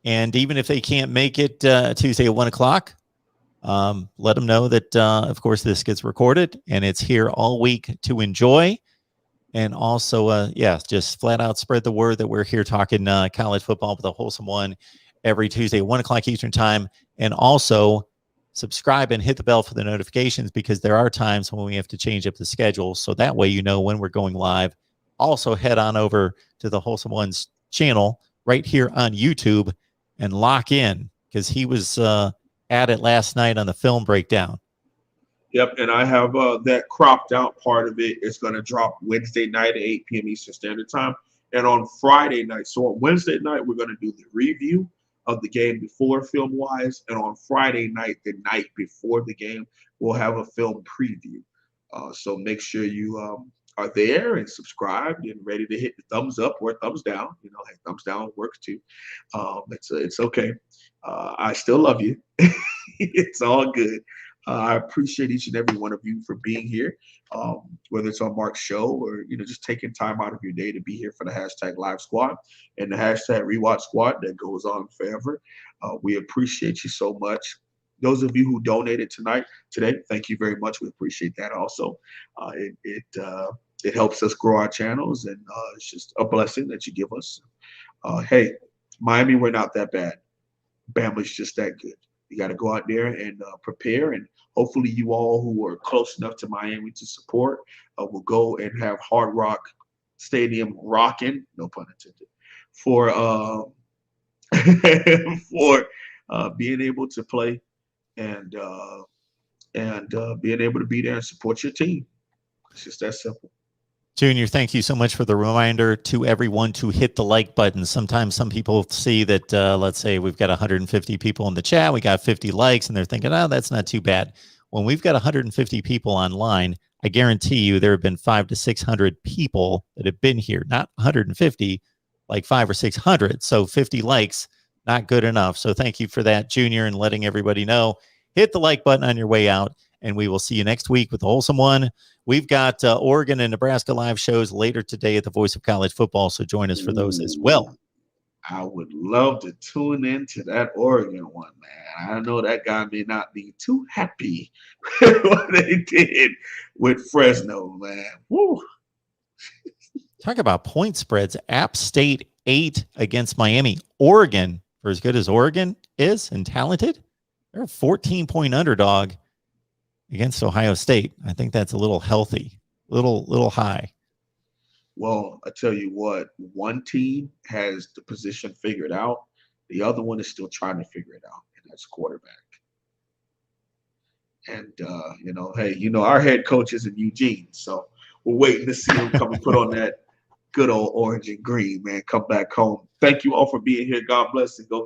And even if they can't make it Tuesday at 1 o'clock, let them know that, of course, this gets recorded and it's here all week to enjoy. And also, just flat out spread the word that we're here talking college football with the Wholesome One every Tuesday at 1 o'clock Eastern time. And also subscribe and hit the bell for the notifications because there are times when we have to change up the schedule. So that way you know when we're going live. Also head on over to the Wholesome One's channel right here on YouTube and lock in because he was at it last night on the film breakdown. Yep, and I have that cropped out part of it. It's going to drop Wednesday night at 8 p.m. Eastern Standard Time. And on Friday night, so on Wednesday night, we're going to do the review of the game before film-wise. And on Friday night, the night before the game, we'll have a film preview. So make sure you are there and subscribed and ready to hit the thumbs up or thumbs down. You know, hey, thumbs down works too. It's okay. I still love you. It's all good. I appreciate each and every one of you for being here, whether it's on Mark's show or, you know, just taking time out of your day to be here for the hashtag Live Squad and the hashtag Rewatch Squad that goes on forever. We appreciate you so much. Those of you who donated today, thank you very much. We appreciate that also. It helps us grow our channels, and it's just a blessing that you give us. Hey, Miami, we're not that bad. Bama's just that good. You got to go out there and prepare, and hopefully you all who are close enough to Miami to support will go and have Hard Rock Stadium rocking, no pun intended, for being able to play and being able to be there and support your team. It's just that simple. Junior, thank you so much for the reminder to everyone to hit the like button. Sometimes some people see that, let's say we've got 150 people in the chat, we got 50 likes, and they're thinking, oh, that's not too bad. When we've got 150 people online, I guarantee you there have been 500 to 600 people that have been here, not 150, like 500 or 600. So 50 likes, not good enough. So thank you for that, Junior, and letting everybody know. Hit the like button on your way out, and we will see you next week with the Wholesome One. We've got Oregon and Nebraska live shows later today at the Voice of College Football, so join us for those as well. I would love to tune in to that Oregon one, man. I know that guy may not be too happy with what they did with Fresno, man. Woo. Talk about point spreads. App State 8 against Miami. Oregon, for as good as Oregon is and talented, they're a 14-point underdog against Ohio State. I think that's a little healthy, little high. Well, I tell you what, one team has the position figured out. The other one is still trying to figure it out, and that's quarterback. And hey, our head coach is in Eugene, so we're waiting to see him come and put on that good old orange and green, man. Come back home. Thank you all for being here. God bless and go